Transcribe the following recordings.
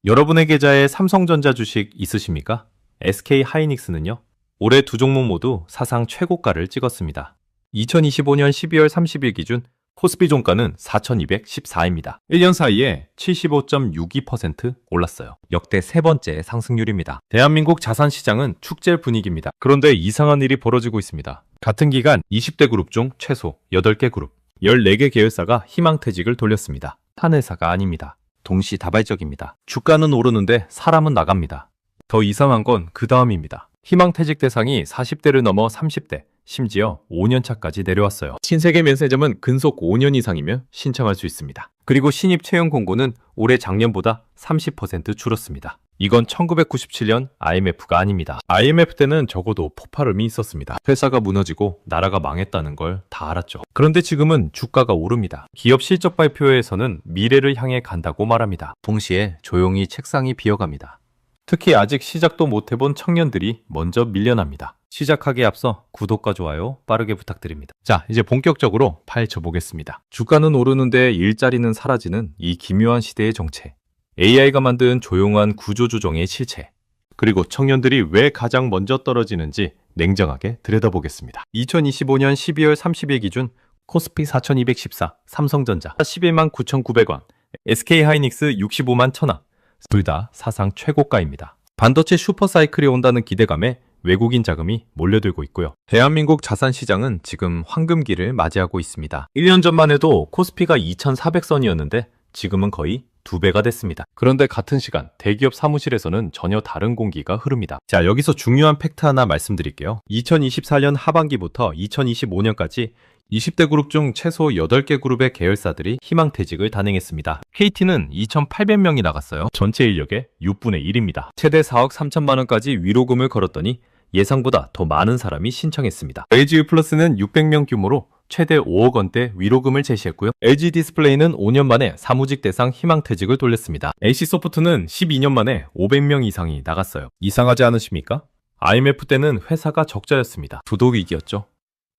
여러분의 계좌에 삼성전자 주식 있으십니까? SK 하이닉스는요, 올해 두 종목 모두 사상 최고가를 찍었습니다. 2025년 12월 30일 기준 코스피 종가는 4,214입니다. 1년 사이에 75.62% 올랐어요. 역대 세 번째 상승률입니다. 대한민국 자산시장은 축제 분위기입니다. 그런데 이상한 일이 벌어지고 있습니다. 같은 기간 20대 그룹 중 최소 8개 그룹, 14개 계열사가 희망퇴직을 돌렸습니다. 한 회사가 아닙니다. 동시다발적입니다. 주가는 오르는데 사람은 나갑니다. 더 이상한 건 그 다음입니다. 희망퇴직 대상이 40대를 넘어 30대, 심지어 5년차까지 내려왔어요. 신세계 면세점은 근속 5년 이상이면 신청할 수 있습니다. 그리고 신입 채용 공고는 올해 작년보다 30% 줄었습니다. 이건 1997년 IMF가 아닙니다. IMF 때는 적어도 폭발음이 있었습니다. 회사가 무너지고 나라가 망했다는 걸 다 알았죠. 그런데 지금은 주가가 오릅니다. 기업 실적 발표회에서는 미래를 향해 간다고 말합니다. 동시에 조용히 책상이 비어갑니다. 특히 아직 시작도 못 해본 청년들이 먼저 밀려납니다. 시작하기에 앞서 구독과 좋아요 빠르게 부탁드립니다. 자, 이제 본격적으로 파헤쳐 보겠습니다. 주가는 오르는데 일자리는 사라지는 이 기묘한 시대의 정체. AI가 만든 조용한 구조조정의 실체. 그리고 청년들이 왜 가장 먼저 떨어지는지 냉정하게 들여다보겠습니다. 2025년 12월 30일 기준 코스피 4214, 삼성전자 11만 9,900원, SK 하이닉스 65만 1,000원. 둘 다 사상 최고가입니다. 반도체 슈퍼사이클이 온다는 기대감에 외국인 자금이 몰려들고 있고요. 대한민국 자산시장은 지금 황금기를 맞이하고 있습니다. 1년 전만 해도 코스피가 2,400선이었는데 지금은 거의 2배가 됐습니다. 그런데 같은 시간 대기업 사무실에서는 전혀 다른 공기가 흐릅니다. 자, 여기서 중요한 팩트 하나 말씀드릴게요. 2024년 하반기부터 2025년까지 20대 그룹 중 최소 8개 그룹의 계열사들이 희망퇴직을 단행했습니다. KT는 2,800명이 나갔어요. 전체 인력의 6분의 1입니다. 최대 4억 3천만 원까지 위로금을 걸었더니 예상보다 더 많은 사람이 신청했습니다. LG유플러스는 600명 규모로 최대 5억 원대 위로금을 제시했고요. LG디스플레이는 5년 만에 사무직 대상 희망퇴직을 돌렸습니다. NC소프트는 12년 만에 500명 이상이 나갔어요. 이상하지 않으십니까? IMF 때는 회사가 적자였습니다. 부도위기였죠.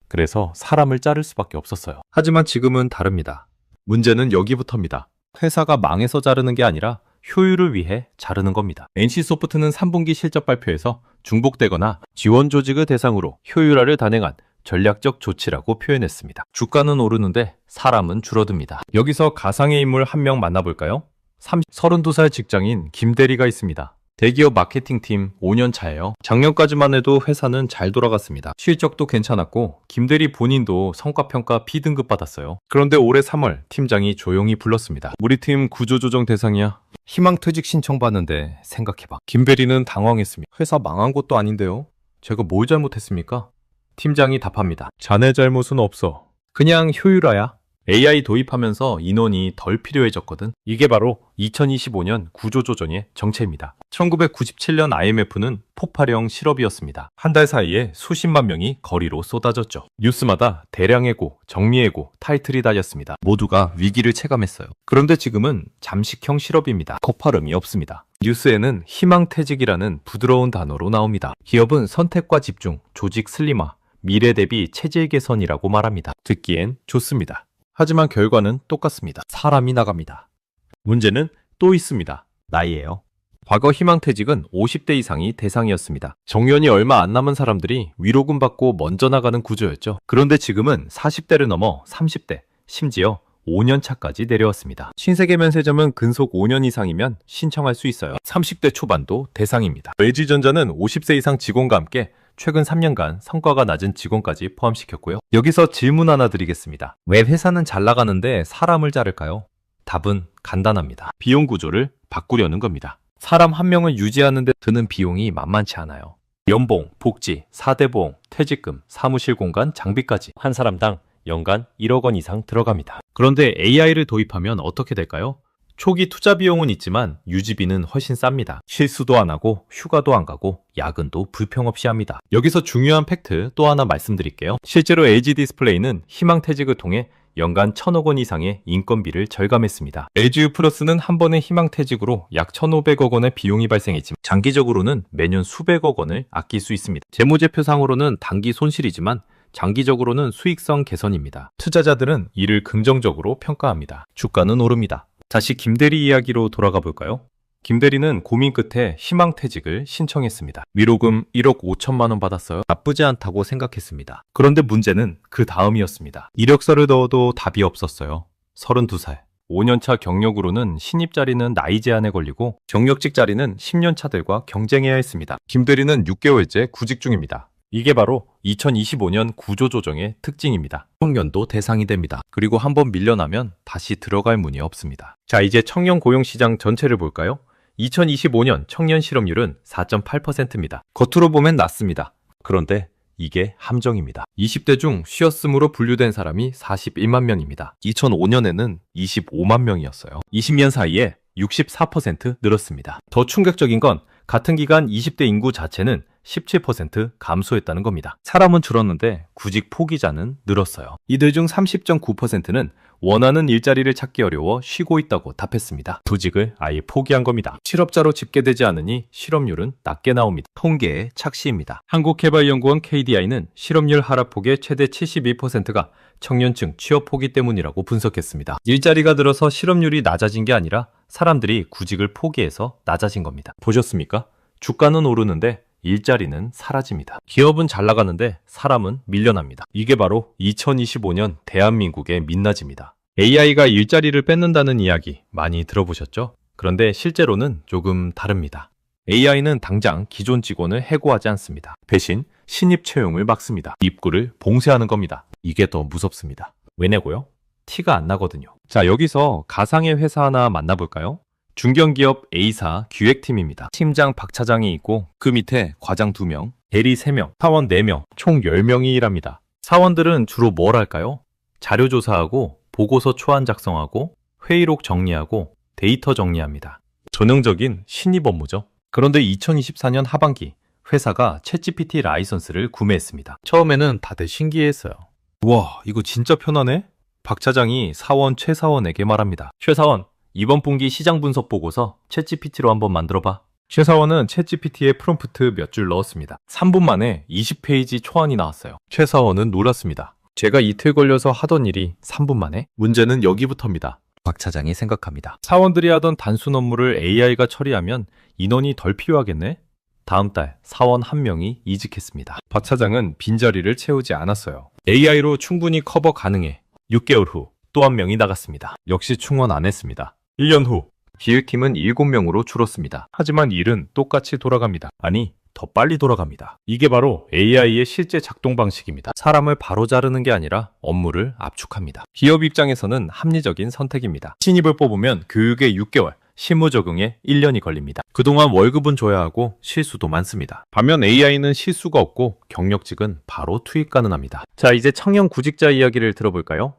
그래서 사람을 자를 수밖에 없었어요. 하지만 지금은 다릅니다. 문제는 여기부터입니다. 회사가 망해서 자르는 게 아니라 효율을 위해 자르는 겁니다. NC소프트는 3분기 실적 발표에서 중복되거나 지원 조직을 대상으로 효율화를 단행한 전략적 조치라고 표현했습니다. 주가는 오르는데 사람은 줄어듭니다. 여기서 가상의 인물 한 명 만나볼까요? 32살 직장인 김대리가 있습니다. 대기업 마케팅팀 5년 차예요. 작년까지만 해도 회사는 잘 돌아갔습니다. 실적도 괜찮았고 김대리 본인도 성과평가 B등급 받았어요. 그런데 올해 3월 팀장이 조용히 불렀습니다. 우리 팀 구조조정 대상이야. 희망퇴직 신청받는데 생각해봐. 김대리는 당황했습니다. 회사 망한 것도 아닌데요. 제가 뭘 잘못했습니까? 팀장이 답합니다. 자네 잘못은 없어. 그냥 효율화야. AI 도입하면서 인원이 덜 필요해졌거든. 이게 바로 2025년 구조조정의 정체입니다. 1997년 IMF는 폭발형 실업이었습니다. 한 달 사이에 수십만 명이 거리로 쏟아졌죠. 뉴스마다 대량해고, 정리해고, 타이틀이 달렸습니다. 모두가 위기를 체감했어요. 그런데 지금은 잠식형 실업입니다. 폭발음이 없습니다. 뉴스에는 희망퇴직이라는 부드러운 단어로 나옵니다. 기업은 선택과 집중, 조직 슬림화, 미래 대비 체질 개선이라고 말합니다. 듣기엔 좋습니다. 하지만 결과는 똑같습니다. 사람이 나갑니다. 문제는 또 있습니다. 나이예요. 과거 희망퇴직은 50대 이상이 대상이었습니다. 정년이 얼마 안 남은 사람들이 위로금 받고 먼저 나가는 구조였죠. 그런데 지금은 40대를 넘어 30대, 심지어 5년 차까지 내려왔습니다. 신세계 면세점은 근속 5년 이상이면 신청할 수 있어요. 30대 초반도 대상입니다. LG전자는 50세 이상 직원과 함께 최근 3년간 성과가 낮은 직원까지 포함시켰고요. 여기서 질문 하나 드리겠습니다. 왜 회사는 잘 나가는데 사람을 자를까요? 답은 간단합니다. 비용 구조를 바꾸려는 겁니다. 사람 한 명을 유지하는 데 드는 비용이 만만치 않아요. 연봉, 복지, 4대 보험, 퇴직금, 사무실 공간, 장비까지 한 사람당 연간 1억 원 이상 들어갑니다. 그런데 AI를 도입하면 어떻게 될까요? 초기 투자 비용은 있지만 유지비는 훨씬 쌉니다. 실수도 안 하고 휴가도 안 가고 야근도 불평 없이 합니다. 여기서 중요한 팩트 또 하나 말씀드릴게요. 실제로 LG디스플레이는 희망퇴직을 통해 연간 1,000억 원 이상의 인건비를 절감했습니다. LG유플러스는 한 번의 희망퇴직으로 약 1,500억 원의 비용이 발생했지만 장기적으로는 매년 수백억 원을 아낄 수 있습니다. 재무제표상으로는 단기 손실이지만 장기적으로는 수익성 개선입니다. 투자자들은 이를 긍정적으로 평가합니다. 주가는 오릅니다. 다시 김대리 이야기로 돌아가 볼까요? 김 대리는 고민 끝에 희망퇴직을 신청했습니다. 위로금 1억 5천만 원 받았어요. 나쁘지 않다고 생각했습니다. 그런데 문제는 그 다음이었습니다. 이력서를 넣어도 답이 없었어요. 32살. 5년차 경력으로는 신입 자리는 나이 제한에 걸리고 경력직 자리는 10년차들과 경쟁해야 했습니다. 김 대리는 6개월째 구직 중입니다. 이게 바로 2025년 구조조정의 특징입니다. 청년도 대상이 됩니다. 그리고 한번 밀려나면 다시 들어갈 문이 없습니다. 자, 이제 청년 고용시장 전체를 볼까요? 2025년 청년 실업률은 4.8%입니다. 겉으로 보면 낮습니다. 그런데 이게 함정입니다. 20대 중 쉬었음으로 분류된 사람이 41만 명입니다. 2005년에는 25만 명이었어요. 20년 사이에 64% 늘었습니다. 더 충격적인 건 같은 기간 20대 인구 자체는 17% 감소했다는 겁니다. 사람은 줄었는데 구직 포기자는 늘었어요. 이들 중 30.9%는 원하는 일자리를 찾기 어려워 쉬고 있다고 답했습니다. 구직을 아예 포기한 겁니다. 실업자로 집계되지 않으니 실업률은 낮게 나옵니다. 통계의 착시입니다. 한국개발연구원 KDI는 실업률 하락폭의 최대 72%가 청년층 취업 포기 때문이라고 분석했습니다. 일자리가 늘어서 실업률이 낮아진 게 아니라 사람들이 구직을 포기해서 낮아진 겁니다. 보셨습니까? 주가는 오르는데 일자리는 사라집니다. 기업은 잘 나가는데 사람은 밀려납니다. 이게 바로 2025년 대한민국의 민낯입니다. AI가 일자리를 뺏는다는 이야기 많이 들어보셨죠? 그런데 실제로는 조금 다릅니다. AI는 당장 기존 직원을 해고하지 않습니다. 대신 신입 채용을 막습니다. 입구를 봉쇄하는 겁니다. 이게 더 무섭습니다. 왜냐고요? 티가 안 나거든요. 자, 여기서 가상의 회사 하나 만나볼까요? 중견기업 A사 기획팀입니다. 팀장 박 차장이 있고 그 밑에 과장 2명, 대리 3명, 사원 4명, 총 10명이 일합니다. 사원들은 주로 뭘 할까요? 자료 조사하고 보고서 초안 작성하고 회의록 정리하고 데이터 정리합니다. 전형적인 신입 업무죠. 그런데 2024년 하반기 회사가 챗GPT 라이선스를 구매했습니다. 처음에는 다들 신기했어요. 와, 이거 진짜 편하네? 박 차장이 사원 최사원에게 말합니다. 최사원, 이번 분기 시장 분석 보고서 챗GPT로 한번 만들어봐. 최사원은 챗GPT에 프롬프트 몇 줄 넣었습니다. 3분 만에 20페이지 초안이 나왔어요. 최사원은 놀랐습니다. 제가 이틀 걸려서 하던 일이 3분 만에? 문제는 여기부터입니다. 박 차장이 생각합니다. 사원들이 하던 단순 업무를 AI가 처리하면 인원이 덜 필요하겠네? 다음 달 사원 1명이 이직했습니다. 박 차장은 빈자리를 채우지 않았어요. AI로 충분히 커버 가능해. 6개월 후 또 1명이 나갔습니다. 역시 충원 안 했습니다. 1년 후 기획팀은 7명으로 줄었습니다. 하지만 일은 똑같이 돌아갑니다. 아니, 더 빨리 돌아갑니다. 이게 바로 AI의 실제 작동 방식입니다. 사람을 바로 자르는 게 아니라 업무를 압축합니다. 기업 입장에서는 합리적인 선택입니다. 신입을 뽑으면 교육에 6개월, 실무 적응에 1년이 걸립니다. 그동안 월급은 줘야 하고 실수도 많습니다. 반면 AI는 실수가 없고 경력직은 바로 투입 가능합니다. 자, 이제 청년 구직자 이야기를 들어볼까요?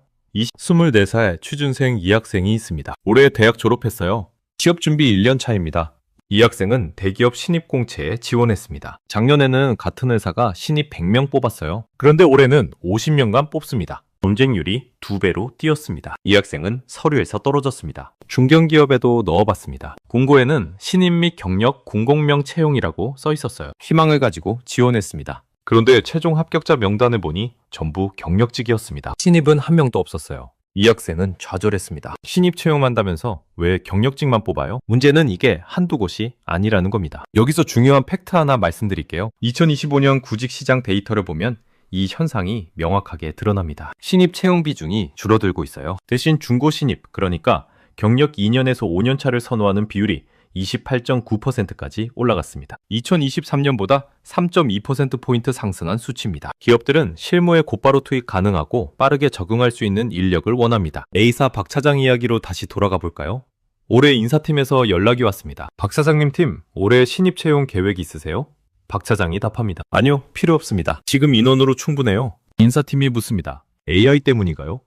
24살 취준생 이 학생이 있습니다. 올해 대학 졸업했어요. 취업 준비 1년 차입니다. 이 학생은 대기업 신입 공채에 지원했습니다. 작년에는 같은 회사가 신입 100명 뽑았어요. 그런데 올해는 50명간 뽑습니다. 경쟁률이 2배로 뛰었습니다. 이 학생은 서류에서 떨어졌습니다. 중견기업에도 넣어봤습니다. 공고에는 신입 및 경력 공공명 채용이라고 써 있었어요. 희망을 가지고 지원했습니다. 그런데 최종 합격자 명단을 보니 전부 경력직이었습니다. 신입은 한 명도 없었어요. 이 학생은 좌절했습니다. 신입 채용한다면서 왜 경력직만 뽑아요? 문제는 이게 한두 곳이 아니라는 겁니다. 여기서 중요한 팩트 하나 말씀드릴게요. 2025년 구직시장 데이터를 보면 이 현상이 명확하게 드러납니다. 신입 채용 비중이 줄어들고 있어요. 대신 중고 신입, 그러니까 경력 2년에서 5년 차를 선호하는 비율이 28.9%까지 올라갔습니다. 2023년보다 3.2%포인트 상승한 수치입니다. 기업들은 실무에 곧바로 투입 가능하고 빠르게 적응할 수 있는 인력을 원합니다. A사 박 차장 이야기로 다시 돌아가 볼까요? 올해 인사팀에서 연락이 왔습니다. 박 사장님 팀, 올해 신입 채용 계획 있으세요? 박 차장이 답합니다. 아니요, 필요 없습니다. 지금 인원으로 충분해요. 인사팀이 묻습니다. AI 때문인가요?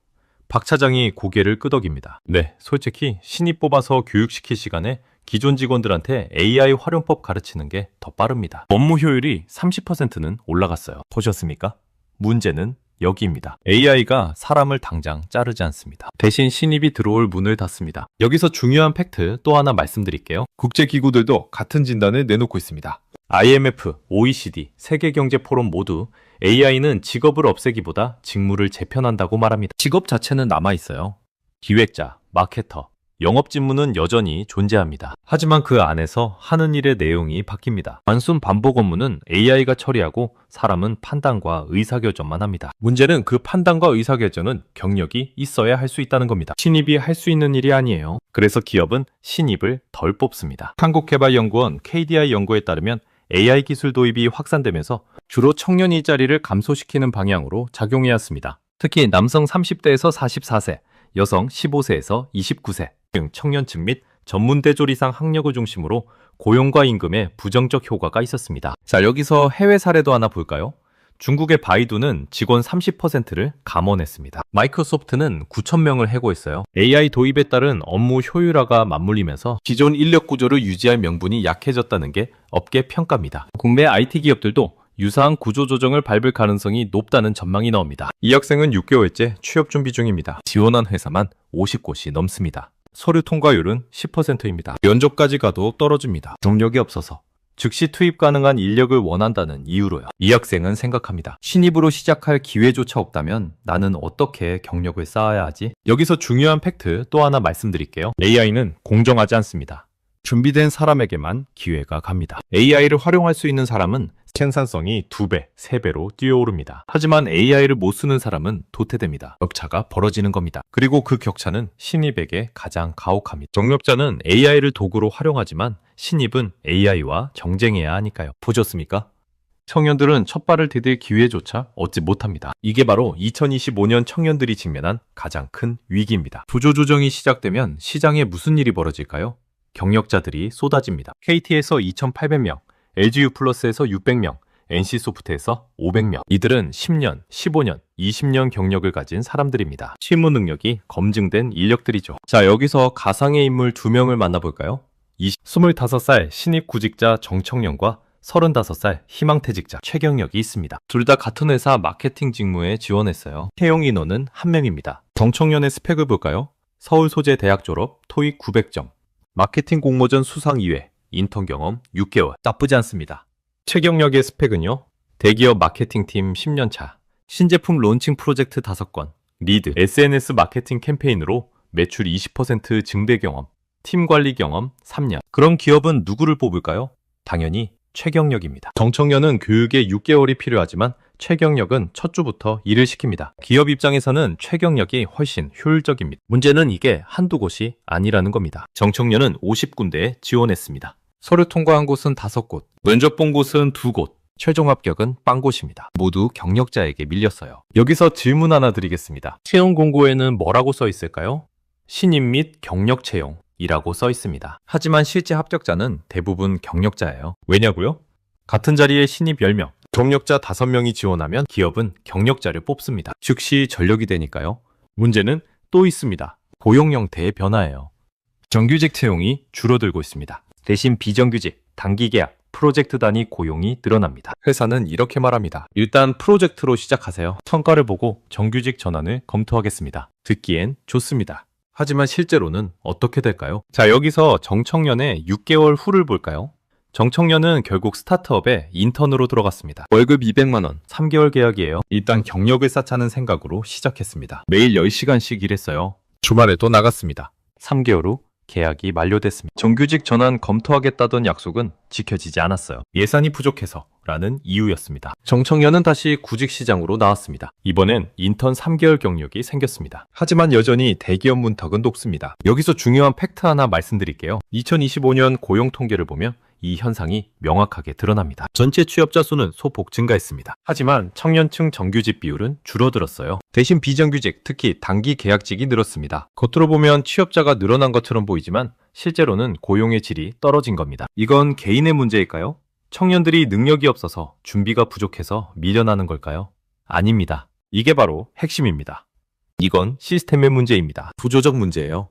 박 차장이 고개를 끄덕입니다. 네, 솔직히 신입 뽑아서 교육시킬 시간에 기존 직원들한테 AI 활용법 가르치는 게 더 빠릅니다. 업무 효율이 30%는 올라갔어요. 보셨습니까? 문제는 여기입니다. AI가 사람을 당장 자르지 않습니다. 대신 신입이 들어올 문을 닫습니다. 여기서 중요한 팩트 또 하나 말씀드릴게요. 국제기구들도 같은 진단을 내놓고 있습니다. IMF, OECD, 세계경제포럼 모두 AI는 직업을 없애기보다 직무를 재편한다고 말합니다. 직업 자체는 남아있어요. 기획자, 마케터, 영업직무는 여전히 존재합니다. 하지만 그 안에서 하는 일의 내용이 바뀝니다. 단순 반복 업무는 AI가 처리하고 사람은 판단과 의사결정만 합니다. 문제는 그 판단과 의사결정은 경력이 있어야 할 수 있다는 겁니다. 신입이 할 수 있는 일이 아니에요. 그래서 기업은 신입을 덜 뽑습니다. 한국개발연구원 KDI 연구에 따르면 AI 기술 도입이 확산되면서 주로 청년 일자리를 감소시키는 방향으로 작용해왔습니다. 특히 남성 30대에서 44세, 여성 15세에서 29세 등 청년층 및 전문대졸 이상 학력을 중심으로 고용과 임금에 부정적 효과가 있었습니다. 자, 여기서 해외 사례도 하나 볼까요? 중국의 바이두는 직원 30%를 감원했습니다. 마이크로소프트는 9,000명을 해고했어요. AI 도입에 따른 업무 효율화가 맞물리면서 기존 인력 구조를 유지할 명분이 약해졌다는 게 업계 평가입니다. 국내 IT 기업들도 유사한 구조조정을 밟을 가능성이 높다는 전망이 나옵니다. 이 학생은 6개월째 취업 준비 중입니다. 지원한 회사만 50곳이 넘습니다. 서류 통과율은 10%입니다. 면접까지 가도 떨어집니다. 경력이 없어서 즉시 투입 가능한 인력을 원한다는 이유로요. 이 학생은 생각합니다. 신입으로 시작할 기회조차 없다면 나는 어떻게 경력을 쌓아야 하지? 여기서 중요한 팩트 또 하나 말씀드릴게요. AI는 공정하지 않습니다. 준비된 사람에게만 기회가 갑니다. AI를 활용할 수 있는 사람은 생산성이 2배, 3배로 뛰어오릅니다. 하지만 AI를 못 쓰는 사람은 도태됩니다. 격차가 벌어지는 겁니다. 그리고 그 격차는 신입에게 가장 가혹합니다. 경력자는 AI를 도구로 활용하지만 신입은 AI와 경쟁해야 하니까요. 보셨습니까? 청년들은 첫 발을 디딜 기회조차 얻지 못합니다. 이게 바로 2025년 청년들이 직면한 가장 큰 위기입니다. 구조조정이 시작되면 시장에 무슨 일이 벌어질까요? 경력자들이 쏟아집니다. KT에서 2,800명, LG유플러스에서 600명, NC소프트에서 500명. 이들은 10년, 15년, 20년 경력을 가진 사람들입니다. 실무 능력이 검증된 인력들이죠. 자, 여기서 가상의 인물 2명을 만나볼까요? 25살 신입 구직자 정청년과 35살 희망퇴직자 최경력이 있습니다. 둘 다 같은 회사 마케팅 직무에 지원했어요. 채용 인원은 1명입니다. 정청년의 스펙을 볼까요? 서울 소재 대학 졸업, 토익 900점, 마케팅 공모전 수상 2회, 인턴 경험 6개월. 나쁘지 않습니다. 최경력의 스펙은요. 대기업 마케팅팀 10년차, 신제품 론칭 프로젝트 5건, 리드, SNS 마케팅 캠페인으로 매출 20% 증대 경험, 팀 관리 경험 3년. 그럼 기업은 누구를 뽑을까요? 당연히 최경력입니다. 정청년은 교육에 6개월이 필요하지만 최경력은 첫 주부터 일을 시킵니다. 기업 입장에서는 최경력이 훨씬 효율적입니다. 문제는 이게 한두 곳이 아니라는 겁니다. 정청년은 50군데에 지원했습니다. 서류 통과한 곳은 5곳, 면접 본 곳은 2곳, 최종 합격은 빵곳입니다. 모두 경력자에게 밀렸어요. 여기서 질문 하나 드리겠습니다. 채용 공고에는 뭐라고 써 있을까요? 신입 및 경력 채용이라고 써 있습니다. 하지만 실제 합격자는 대부분 경력자예요. 왜냐고요? 같은 자리에 신입 10명, 경력자 5명이 지원하면 기업은 경력자를 뽑습니다. 즉시 전력이 되니까요. 문제는 또 있습니다. 고용 형태의 변화예요. 정규직 채용이 줄어들고 있습니다. 대신 비정규직, 단기 계약, 프로젝트 단위 고용이 늘어납니다. 회사는 이렇게 말합니다. 일단 프로젝트로 시작하세요. 성과를 보고 정규직 전환을 검토하겠습니다. 듣기엔 좋습니다. 하지만 실제로는 어떻게 될까요? 자, 여기서 정청년의 6개월 후를 볼까요? 정청년은 결국 스타트업에 인턴으로 들어갔습니다. 월급 200만 원, 3개월 계약이에요. 일단 경력을 쌓자는 생각으로 시작했습니다. 매일 10시간씩 일했어요. 주말에도 나갔습니다. 3개월 후 계약이 만료됐습니다. 정규직 전환 검토하겠다던 약속은 지켜지지 않았어요. 예산이 부족해서 라는 이유였습니다. 정청년은 다시 구직 시장으로 나왔습니다. 이번엔 인턴 3개월 경력이 생겼습니다. 하지만 여전히 대기업 문턱은 높습니다. 여기서 중요한 팩트 하나 말씀드릴게요. 2025년 고용 통계를 보면 이 현상이 명확하게 드러납니다. 전체 취업자 수는 소폭 증가했습니다. 하지만 청년층 정규직 비율은 줄어들었어요. 대신 비정규직, 특히 단기 계약직이 늘었습니다. 겉으로 보면 취업자가 늘어난 것처럼 보이지만 실제로는 고용의 질이 떨어진 겁니다. 이건 개인의 문제일까요? 청년들이 능력이 없어서 준비가 부족해서 밀려나는 걸까요? 아닙니다. 이게 바로 핵심입니다. 이건 시스템의 문제입니다. 구조적 문제예요.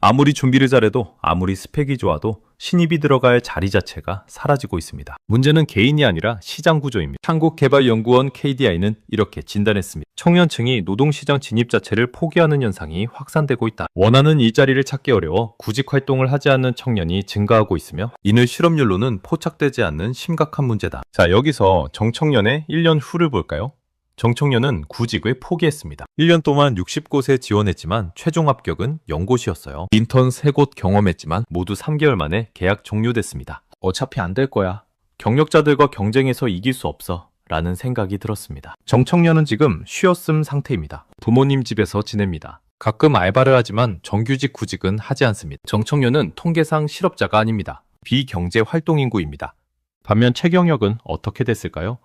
아무리 준비를 잘해도 아무리 스펙이 좋아도 신입이 들어갈 자리 자체가 사라지고 있습니다. 문제는 개인이 아니라 시장 구조입니다. 한국개발연구원 KDI는 이렇게 진단했습니다. 청년층이 노동시장 진입 자체를 포기하는 현상이 확산되고 있다. 원하는 일자리를 찾기 어려워 구직 활동을 하지 않는 청년이 증가하고 있으며 이는 실업률로는 포착되지 않는 심각한 문제다. 자, 여기서 정청년의 1년 후를 볼까요? 정청년은 구직을 포기했습니다. 1년 동안 60곳에 지원했지만 최종 합격은 0곳이었어요. 인턴 3곳 경험했지만 모두 3개월 만에 계약 종료됐습니다. 어차피 안 될 거야. 경력자들과 경쟁해서 이길 수 없어. 라는 생각이 들었습니다. 정청년은 지금 쉬었음 상태입니다. 부모님 집에서 지냅니다. 가끔 알바를 하지만 정규직 구직은 하지 않습니다. 정청년은 통계상 실업자가 아닙니다. 비경제 활동 인구입니다. 반면 최경혁은 어떻게 됐을까요?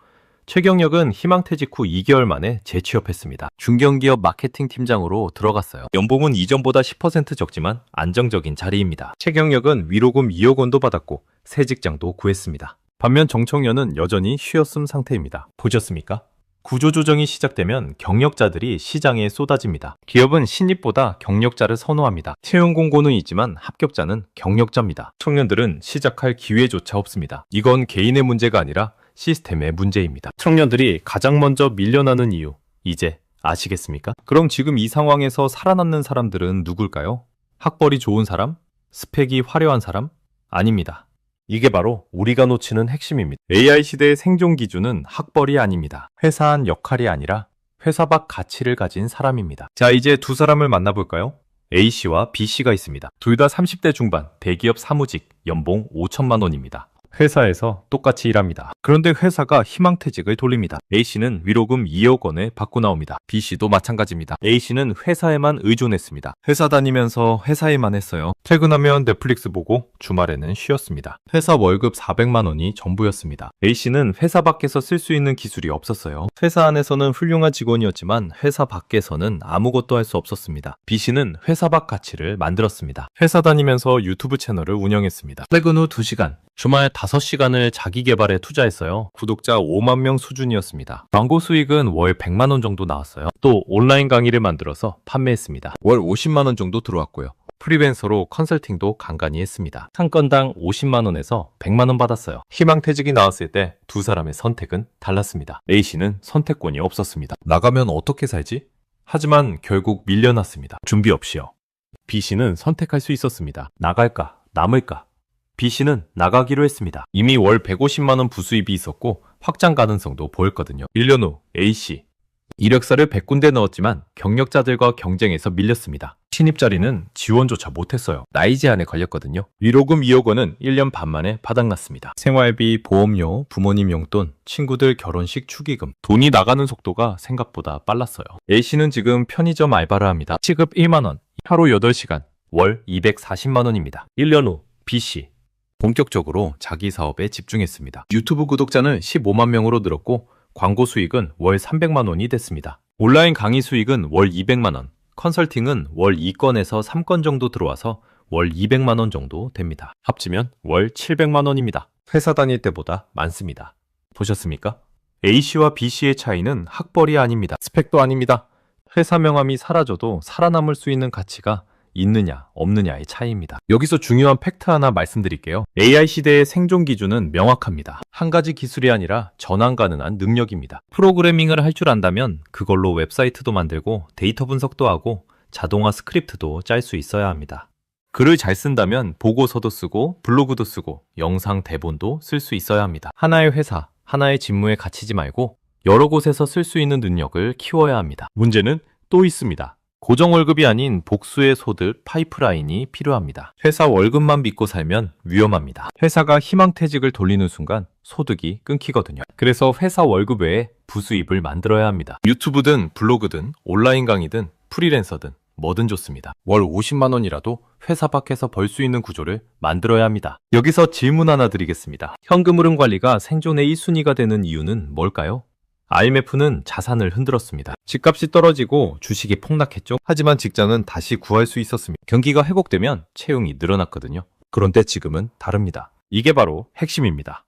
최경혁은 희망퇴직 후 2개월 만에 재취업했습니다. 중견기업 마케팅 팀장으로 들어갔어요. 연봉은 이전보다 10% 적지만 안정적인 자리입니다. 최경혁은 위로금 2억 원도 받았고 새 직장도 구했습니다. 반면 정청년은 여전히 쉬었음 상태입니다. 보셨습니까? 구조조정이 시작되면 경력자들이 시장에 쏟아집니다. 기업은 신입보다 경력자를 선호합니다. 채용 공고는 있지만 합격자는 경력자입니다. 청년들은 시작할 기회조차 없습니다. 이건 개인의 문제가 아니라 시스템의 문제입니다. 청년들이 가장 먼저 밀려나는 이유, 이제 아시겠습니까? 그럼 지금 이 상황에서 살아남는 사람들은 누굴까요? 학벌이 좋은 사람? 스펙이 화려한 사람? 아닙니다. 이게 바로 우리가 놓치는 핵심입니다. AI 시대의 생존 기준은 학벌이 아닙니다. 회사 안 역할이 아니라 회사 밖 가치를 가진 사람입니다. 자, 이제 두 사람을 만나볼까요? A씨와 B씨가 있습니다. 둘 다 30대 중반, 대기업 사무직, 연봉 5천만 원입니다. 회사에서 똑같이 일합니다. 그런데 회사가 희망퇴직을 돌립니다. A씨는 위로금 2억 원을 받고 나옵니다. B씨도 마찬가지입니다. A씨는 회사에만 의존했습니다. 회사 다니면서 회사 일만 했어요. 퇴근하면 넷플릭스 보고 주말에는 쉬었습니다. 회사 월급 400만 원이 전부였습니다. A씨는 회사 밖에서 쓸 수 있는 기술이 없었어요. 회사 안에서는 훌륭한 직원이었지만 회사 밖에서는 아무것도 할 수 없었습니다. B씨는 회사 밖 가치를 만들었습니다. 회사 다니면서 유튜브 채널을 운영했습니다. 퇴근 후 2시간, 주말 5시간을 자기 개발에 투자했어요. 구독자 5만 명 수준이었습니다. 광고 수익은 월 100만 원 정도 나왔어요. 또 온라인 강의를 만들어서 판매했습니다. 월 50만 원 정도 들어왔고요. 프리랜서로 컨설팅도 간간히 했습니다. 한 건당 50만 원에서 100만 원 받았어요. 희망퇴직이 나왔을 때 두 사람의 선택은 달랐습니다. A씨는 선택권이 없었습니다. 나가면 어떻게 살지? 하지만 결국 밀려났습니다. 준비 없이요. B씨는 선택할 수 있었습니다. 나갈까? 남을까? B씨는 나가기로 했습니다. 이미 월 150만 원 부수입이 있었고 확장 가능성도 보였거든요. 1년 후 A씨. 이력서를 100군데 넣었지만 경력자들과 경쟁해서 밀렸습니다. 신입 자리는 지원조차 못했어요. 나이 제한에 걸렸거든요. 위로금 2억 원은 1년 반 만에 바닥났습니다. 생활비, 보험료, 부모님 용돈, 친구들 결혼식 축의금. 돈이 나가는 속도가 생각보다 빨랐어요. A씨는 지금 편의점 알바를 합니다. 시급 1만 원, 하루 8시간, 월 240만 원입니다. 1년 후 B씨. 본격적으로 자기 사업에 집중했습니다. 유튜브 구독자는 15만 명으로 늘었고 광고 수익은 월 300만 원이 됐습니다. 온라인 강의 수익은 월 200만 원, 컨설팅은 월 2건에서 3건 정도 들어와서 월 200만 원 정도 됩니다. 합치면 월 700만 원입니다. 회사 다닐 때보다 많습니다. 보셨습니까? A씨와 B씨의 차이는 학벌이 아닙니다. 스펙도 아닙니다. 회사 명함이 사라져도 살아남을 수 있는 가치가 있느냐 없느냐의 차이입니다. 여기서 중요한 팩트 하나 말씀드릴게요. AI 시대의 생존 기준은 명확합니다. 한 가지 기술이 아니라 전환 가능한 능력입니다. 프로그래밍을 할 줄 안다면 그걸로 웹사이트도 만들고 데이터 분석도 하고 자동화 스크립트도 짤 수 있어야 합니다. 글을 잘 쓴다면 보고서도 쓰고 블로그도 쓰고 영상 대본도 쓸 수 있어야 합니다. 하나의 회사, 하나의 직무에 갇히지 말고 여러 곳에서 쓸 수 있는 능력을 키워야 합니다. 문제는 또 있습니다. 고정 월급이 아닌 복수의 소득 파이프라인이 필요합니다. 회사 월급만 믿고 살면 위험합니다. 회사가 희망퇴직을 돌리는 순간 소득이 끊기거든요. 그래서 회사 월급 외에 부수입을 만들어야 합니다. 유튜브든 블로그든 온라인 강의든 프리랜서든 뭐든 좋습니다. 월 50만 원이라도 회사 밖에서 벌 수 있는 구조를 만들어야 합니다. 여기서 질문 하나 드리겠습니다. 현금 흐름 관리가 생존의 1순위가 되는 이유는 뭘까요? IMF는 자산을 흔들었습니다. 집값이 떨어지고 주식이 폭락했죠. 하지만 직장은 다시 구할 수 있었습니다. 경기가 회복되면 채용이 늘어났거든요. 그런데 지금은 다릅니다. 이게 바로 핵심입니다.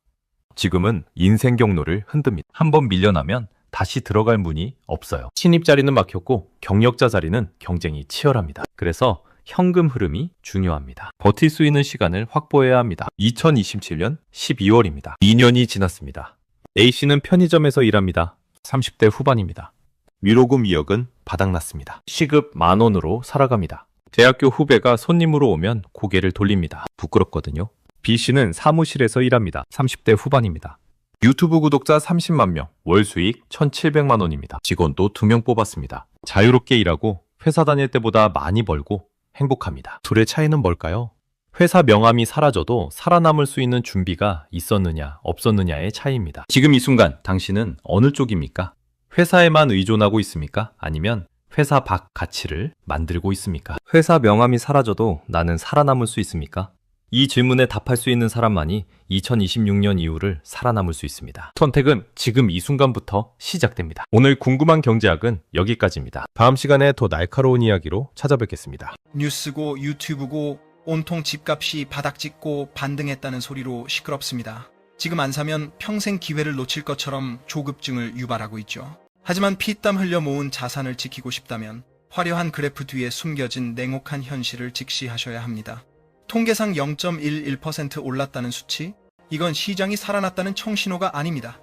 지금은 인생 경로를 흔듭니다. 한번 밀려나면 다시 들어갈 문이 없어요. 신입 자리는 막혔고 경력자 자리는 경쟁이 치열합니다. 그래서 현금 흐름이 중요합니다. 버틸 수 있는 시간을 확보해야 합니다. 2027년 12월입니다. 2년이 지났습니다. A씨는 편의점에서 일합니다. 30대 후반입니다. 위로금 2억은 바닥났습니다. 시급 10,000원으로 살아갑니다. 대학교 후배가 손님으로 오면 고개를 돌립니다. 부끄럽거든요. B씨는 사무실에서 일합니다. 30대 후반입니다. 유튜브 구독자 30만 명, 월 수익 1,700만 원입니다. 직원도 2명 뽑았습니다. 자유롭게 일하고 회사 다닐 때보다 많이 벌고 행복합니다. 둘의 차이는 뭘까요? 회사 명함이 사라져도 살아남을 수 있는 준비가 있었느냐, 없었느냐의 차이입니다. 지금 이 순간 당신은 어느 쪽입니까? 회사에만 의존하고 있습니까? 아니면 회사 밖 가치를 만들고 있습니까? 회사 명함이 사라져도 나는 살아남을 수 있습니까? 이 질문에 답할 수 있는 사람만이 2026년 이후를 살아남을 수 있습니다. 선택은 지금 이 순간부터 시작됩니다. 오늘 궁금한 경제학은 여기까지입니다. 다음 시간에 더 날카로운 이야기로 찾아뵙겠습니다. 뉴스고 유튜브고 온통 집값이 바닥짓고 반등했다는 소리로 시끄럽습니다. 지금 안 사면 평생 기회를 놓칠 것처럼 조급증을 유발하고 있죠. 하지만 피땀 흘려 모은 자산을 지키고 싶다면 화려한 그래프 뒤에 숨겨진 냉혹한 현실을 직시하셔야 합니다. 통계상 0.11% 올랐다는 수치? 이건 시장이 살아났다는 청신호가 아닙니다.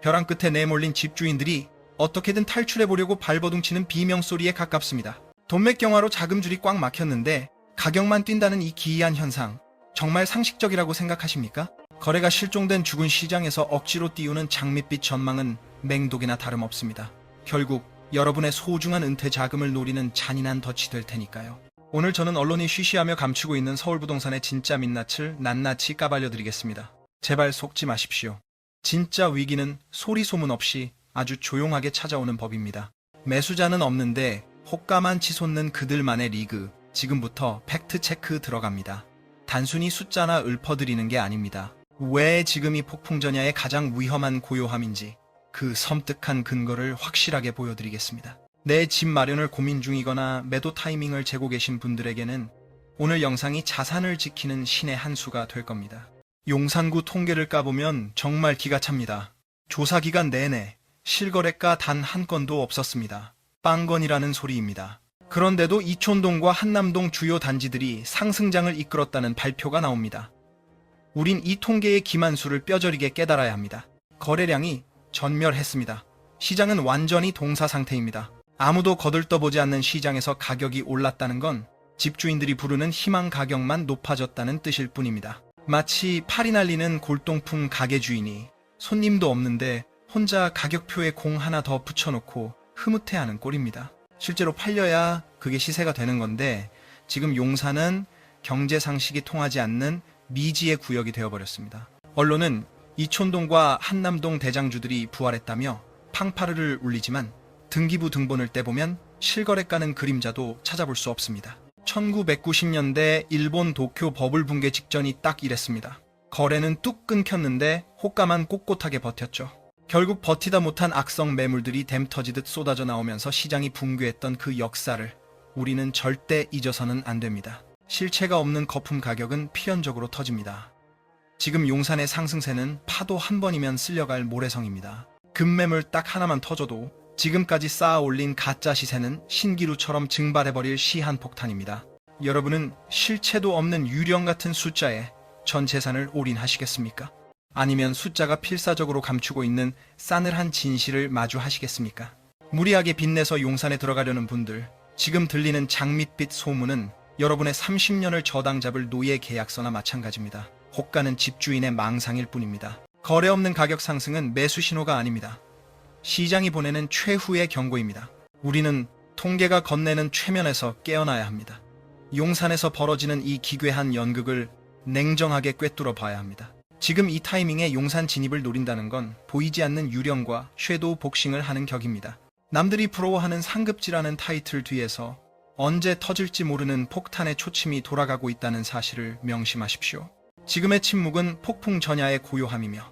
벼랑 끝에 내몰린 집주인들이 어떻게든 탈출해보려고 발버둥치는 비명소리에 가깝습니다. 돈맥경화로 자금줄이 꽉 막혔는데 가격만 뛴다는 이 기이한 현상, 정말 상식적이라고 생각하십니까? 거래가 실종된 죽은 시장에서 억지로 띄우는 장밋빛 전망은 맹독이나 다름없습니다. 결국 여러분의 소중한 은퇴 자금을 노리는 잔인한 덫이 될 테니까요. 오늘 저는 언론이 쉬쉬하며 감추고 있는 서울부동산의 진짜 민낯을 낱낱이 까발려드리겠습니다. 제발 속지 마십시오. 진짜 위기는 소리 소문 없이 아주 조용하게 찾아오는 법입니다. 매수자는 없는데 호가만 치솟는 그들만의 리그, 지금부터 팩트체크 들어갑니다. 단순히 숫자나 읊어드리는 게 아닙니다. 왜 지금이 폭풍전야의 가장 위험한 고요함인지 그 섬뜩한 근거를 확실하게 보여드리겠습니다. 내 집 마련을 고민 중이거나 매도 타이밍을 재고 계신 분들에게는 오늘 영상이 자산을 지키는 신의 한 수가 될 겁니다. 용산구 통계를 까보면 정말 기가 찹니다. 조사 기간 내내 실거래가 단 한 건도 없었습니다. 빵건이라는 소리입니다. 그런데도 이촌동과 한남동 주요 단지들이 상승장을 이끌었다는 발표가 나옵니다. 우린 이 통계의 기만수를 뼈저리게 깨달아야 합니다. 거래량이 전멸했습니다. 시장은 완전히 동사 상태입니다. 아무도 거들떠보지 않는 시장에서 가격이 올랐다는 건 집주인들이 부르는 희망 가격만 높아졌다는 뜻일 뿐입니다. 마치 팔이 날리는 골동품 가게 주인이 손님도 없는데 혼자 가격표에 공 하나 더 붙여놓고 흐뭇해하는 꼴입니다. 실제로 팔려야 그게 시세가 되는 건데 지금 용산은 경제 상식이 통하지 않는 미지의 구역이 되어버렸습니다. 언론은 이촌동과 한남동 대장주들이 부활했다며 팡파르를 울리지만 등기부 등본을 떼보면 실거래가는 그림자도 찾아볼 수 없습니다. 1990년대 일본 도쿄 버블 붕괴 직전이 딱 이랬습니다. 거래는 뚝 끊겼는데 호가만 꼿꼿하게 버텼죠. 결국 버티다 못한 악성 매물들이 댐 터지듯 쏟아져 나오면서 시장이 붕괴했던 그 역사를 우리는 절대 잊어서는 안 됩니다. 실체가 없는 거품 가격은 필연적으로 터집니다. 지금 용산의 상승세는 파도 한 번이면 쓸려갈 모래성입니다. 급매물 딱 하나만 터져도 지금까지 쌓아 올린 가짜 시세는 신기루처럼 증발해버릴 시한폭탄입니다. 여러분은 실체도 없는 유령 같은 숫자에 전 재산을 올인하시겠습니까? 아니면 숫자가 필사적으로 감추고 있는 싸늘한 진실을 마주하시겠습니까? 무리하게 빚내서 용산에 들어가려는 분들, 지금 들리는 장밋빛 소문은 여러분의 30년을 저당 잡을 노예 계약서나 마찬가지입니다. 호가는 집주인의 망상일 뿐입니다. 거래 없는 가격 상승은 매수 신호가 아닙니다. 시장이 보내는 최후의 경고입니다. 우리는 통계가 건네는 최면에서 깨어나야 합니다. 용산에서 벌어지는 이 기괴한 연극을 냉정하게 꿰뚫어 봐야 합니다. 지금 이 타이밍에 용산 진입을 노린다는 건 보이지 않는 유령과 섀도우 복싱을 하는 격입니다. 남들이 부러워하는 상급지라는 타이틀 뒤에서 언제 터질지 모르는 폭탄의 초침이 돌아가고 있다는 사실을 명심하십시오. 지금의 침묵은 폭풍 전야의 고요함이며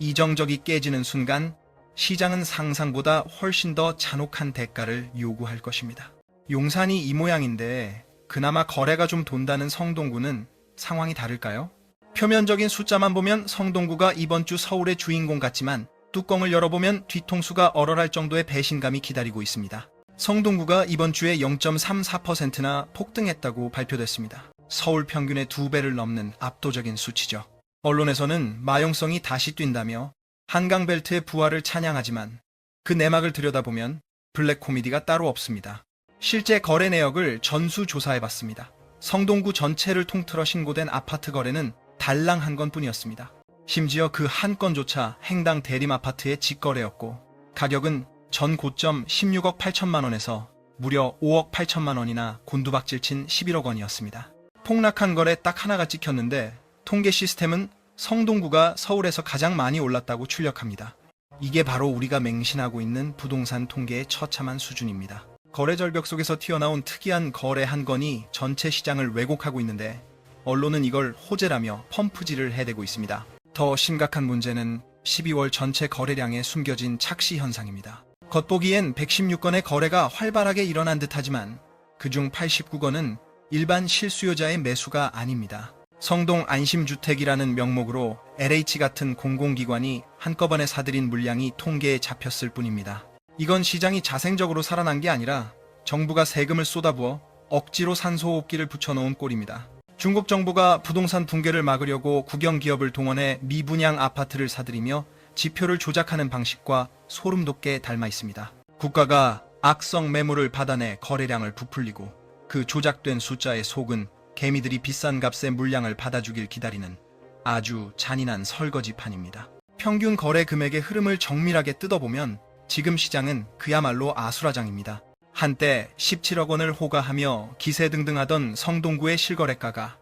이정적이 깨지는 순간 시장은 상상보다 훨씬 더 잔혹한 대가를 요구할 것입니다. 용산이 이 모양인데 그나마 거래가 좀 돈다는 성동구는 상황이 다를까요? 표면적인 숫자만 보면 성동구가 이번 주 서울의 주인공 같지만 뚜껑을 열어보면 뒤통수가 얼얼할 정도의 배신감이 기다리고 있습니다. 성동구가 이번 주에 0.34%나 폭등했다고 발표됐습니다. 서울 평균의 2배를 넘는 압도적인 수치죠. 언론에서는 마용성이 다시 뛴다며 한강벨트의 부활을 찬양하지만 그 내막을 들여다보면 블랙 코미디가 따로 없습니다. 실제 거래 내역을 전수조사해봤습니다. 성동구 전체를 통틀어 신고된 아파트 거래는 달랑 한 건뿐이었습니다. 심지어 그 한 건조차 행당 대림아파트의 직거래였고 가격은 전 고점 16억 8천만 원에서 무려 5억 8천만 원이나 곤두박질 친 11억 원이었습니다. 폭락한 거래 딱 하나가 찍혔는데 통계 시스템은 성동구가 서울에서 가장 많이 올랐다고 출력합니다. 이게 바로 우리가 맹신하고 있는 부동산 통계의 처참한 수준입니다. 거래 절벽 속에서 튀어나온 특이한 거래 한 건이 전체 시장을 왜곡하고 있는데 언론은 이걸 호재라며 펌프질을 해대고 있습니다. 더 심각한 문제는 12월 전체 거래량에 숨겨진 착시 현상입니다. 겉보기엔 116건의 거래가 활발하게 일어난 듯하지만 그중 89건은 일반 실수요자의 매수가 아닙니다. 성동 안심주택이라는 명목으로 LH 같은 공공기관이 한꺼번에 사들인 물량이 통계에 잡혔을 뿐입니다. 이건 시장이 자생적으로 살아난 게 아니라 정부가 세금을 쏟아부어 억지로 산소호흡기를 붙여놓은 꼴입니다. 중국 정부가 부동산 붕괴를 막으려고 국영기업을 동원해 미분양 아파트를 사들이며 지표를 조작하는 방식과 소름 돋게 닮아 있습니다. 국가가 악성 매물을 받아내 거래량을 부풀리고 그 조작된 숫자에 속은 개미들이 비싼 값에 물량을 받아주길 기다리는 아주 잔인한 설거지판입니다. 평균 거래 금액의 흐름을 정밀하게 뜯어보면 지금 시장은 그야말로 아수라장입니다. 한때 17억 원을 호가하며 기세등등하던 성동구의 실거래가가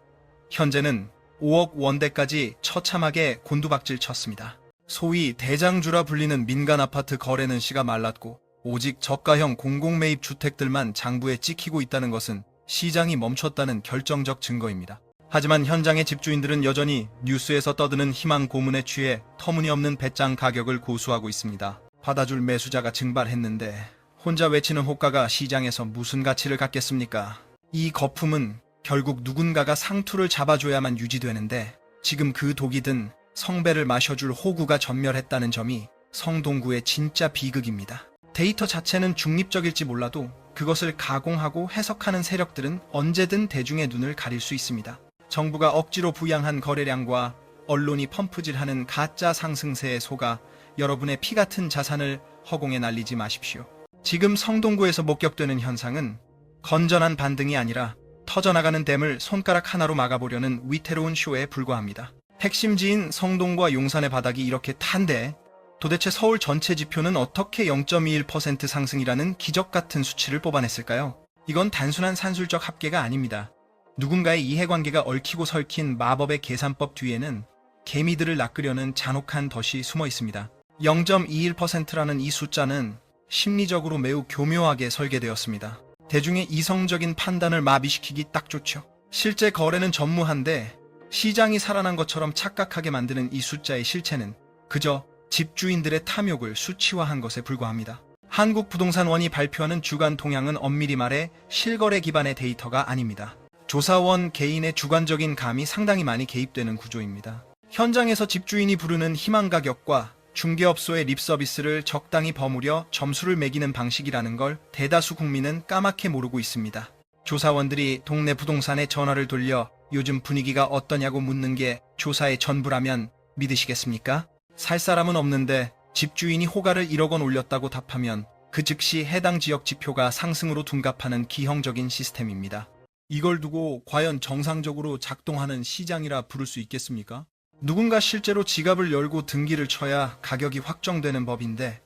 현재는 5억 원대까지 처참하게 곤두박질 쳤습니다. 소위 대장주라 불리는 민간 아파트 거래는 씨가 말랐고 오직 저가형 공공매입 주택들만 장부에 찍히고 있다는 것은 시장이 멈췄다는 결정적 증거입니다. 하지만 현장의 집주인들은 여전히 뉴스에서 떠드는 희망 고문에 취해 터무니없는 배짱 가격을 고수하고 있습니다. 받아줄 매수자가 증발했는데 혼자 외치는 호가가 시장에서 무슨 가치를 갖겠습니까? 이 거품은 결국 누군가가 상투를 잡아줘야만 유지되는데 지금 그 독이 든 성배를 마셔줄 호구가 전멸했다는 점이 성동구의 진짜 비극입니다. 데이터 자체는 중립적일지 몰라도 그것을 가공하고 해석하는 세력들은 언제든 대중의 눈을 가릴 수 있습니다. 정부가 억지로 부양한 거래량과 언론이 펌프질하는 가짜 상승세에 속아 여러분의 피 같은 자산을 허공에 날리지 마십시오. 지금 성동구에서 목격되는 현상은 건전한 반등이 아니라 터져나가는 댐을 손가락 하나로 막아보려는 위태로운 쇼에 불과합니다. 핵심지인 성동과 용산의 바닥이 이렇게 탄데 도대체 서울 전체 지표는 어떻게 0.21% 상승이라는 기적 같은 수치를 뽑아냈을까요? 이건 단순한 산술적 합계가 아닙니다. 누군가의 이해관계가 얽히고 설킨 마법의 계산법 뒤에는 개미들을 낚으려는 잔혹한 덫이 숨어 있습니다. 0.21%라는 이 숫자는 심리적으로 매우 교묘하게 설계되었습니다. 대중의 이성적인 판단을 마비시키기 딱 좋죠. 실제 거래는 전무한데 시장이 살아난 것처럼 착각하게 만드는 이 숫자의 실체는 그저 집주인들의 탐욕을 수치화한 것에 불과합니다. 한국부동산원이 발표하는 주간 동향은 엄밀히 말해 실거래 기반의 데이터가 아닙니다. 조사원 개인의 주관적인 감이 상당히 많이 개입되는 구조입니다. 현장에서 집주인이 부르는 희망 가격과 중개업소의 립서비스를 적당히 버무려 점수를 매기는 방식이라는 걸 대다수 국민은 까맣게 모르고 있습니다. 조사원들이 동네 부동산에 전화를 돌려 요즘 분위기가 어떠냐고 묻는 게 조사의 전부라면 믿으시겠습니까? 살 사람은 없는데 집주인이 호가를 1억 원 올렸다고 답하면 그 즉시 해당 지역 지표가 상승으로 둔갑하는 기형적인 시스템입니다. 이걸 두고 과연 정상적으로 작동하는 시장이라 부를 수 있겠습니까? 누군가 실제로 지갑을 열고 등기를 쳐야 가격이 확정되는 법인데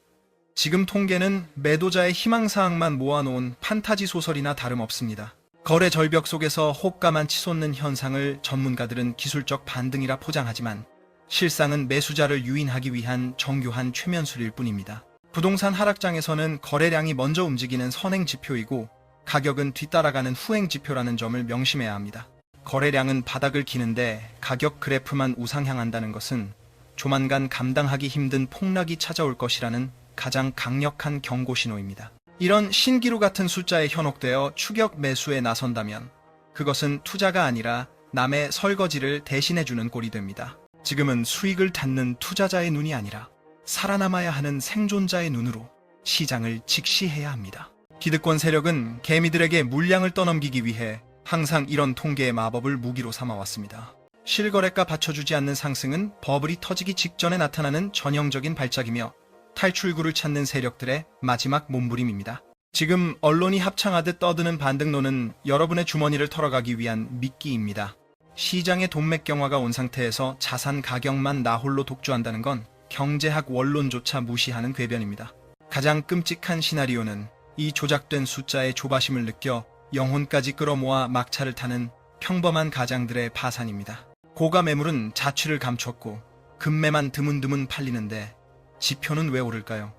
지금 통계는 매도자의 희망사항만 모아놓은 판타지 소설이나 다름없습니다. 거래 절벽 속에서 호가만 치솟는 현상을 전문가들은 기술적 반등이라 포장하지만 실상은 매수자를 유인하기 위한 정교한 최면술일 뿐입니다. 부동산 하락장에서는 거래량이 먼저 움직이는 선행 지표이고 가격은 뒤따라가는 후행 지표라는 점을 명심해야 합니다. 거래량은 바닥을 기는데 가격 그래프만 우상향한다는 것은 조만간 감당하기 힘든 폭락이 찾아올 것이라는 가장 강력한 경고 신호입니다. 이런 신기루 같은 숫자에 현혹되어 추격 매수에 나선다면 그것은 투자가 아니라 남의 설거지를 대신해주는 꼴이 됩니다. 지금은 수익을 닫는 투자자의 눈이 아니라 살아남아야 하는 생존자의 눈으로 시장을 직시해야 합니다. 기득권 세력은 개미들에게 물량을 떠넘기기 위해 항상 이런 통계의 마법을 무기로 삼아왔습니다. 실거래가 받쳐주지 않는 상승은 버블이 터지기 직전에 나타나는 전형적인 발작이며 탈출구를 찾는 세력들의 마지막 몸부림입니다. 지금 언론이 합창하듯 떠드는 반등론은 여러분의 주머니를 털어가기 위한 미끼입니다. 시장의 돈맥경화가 온 상태에서 자산 가격만 나홀로 독주한다는 건 경제학 원론조차 무시하는 궤변입니다. 가장 끔찍한 시나리오는 이 조작된 숫자의 조바심을 느껴 영혼까지 끌어모아 막차를 타는 평범한 가장들의 파산입니다. 고가 매물은 자취를 감췄고 급매만 드문드문 팔리는데 지표는 왜 오를까요?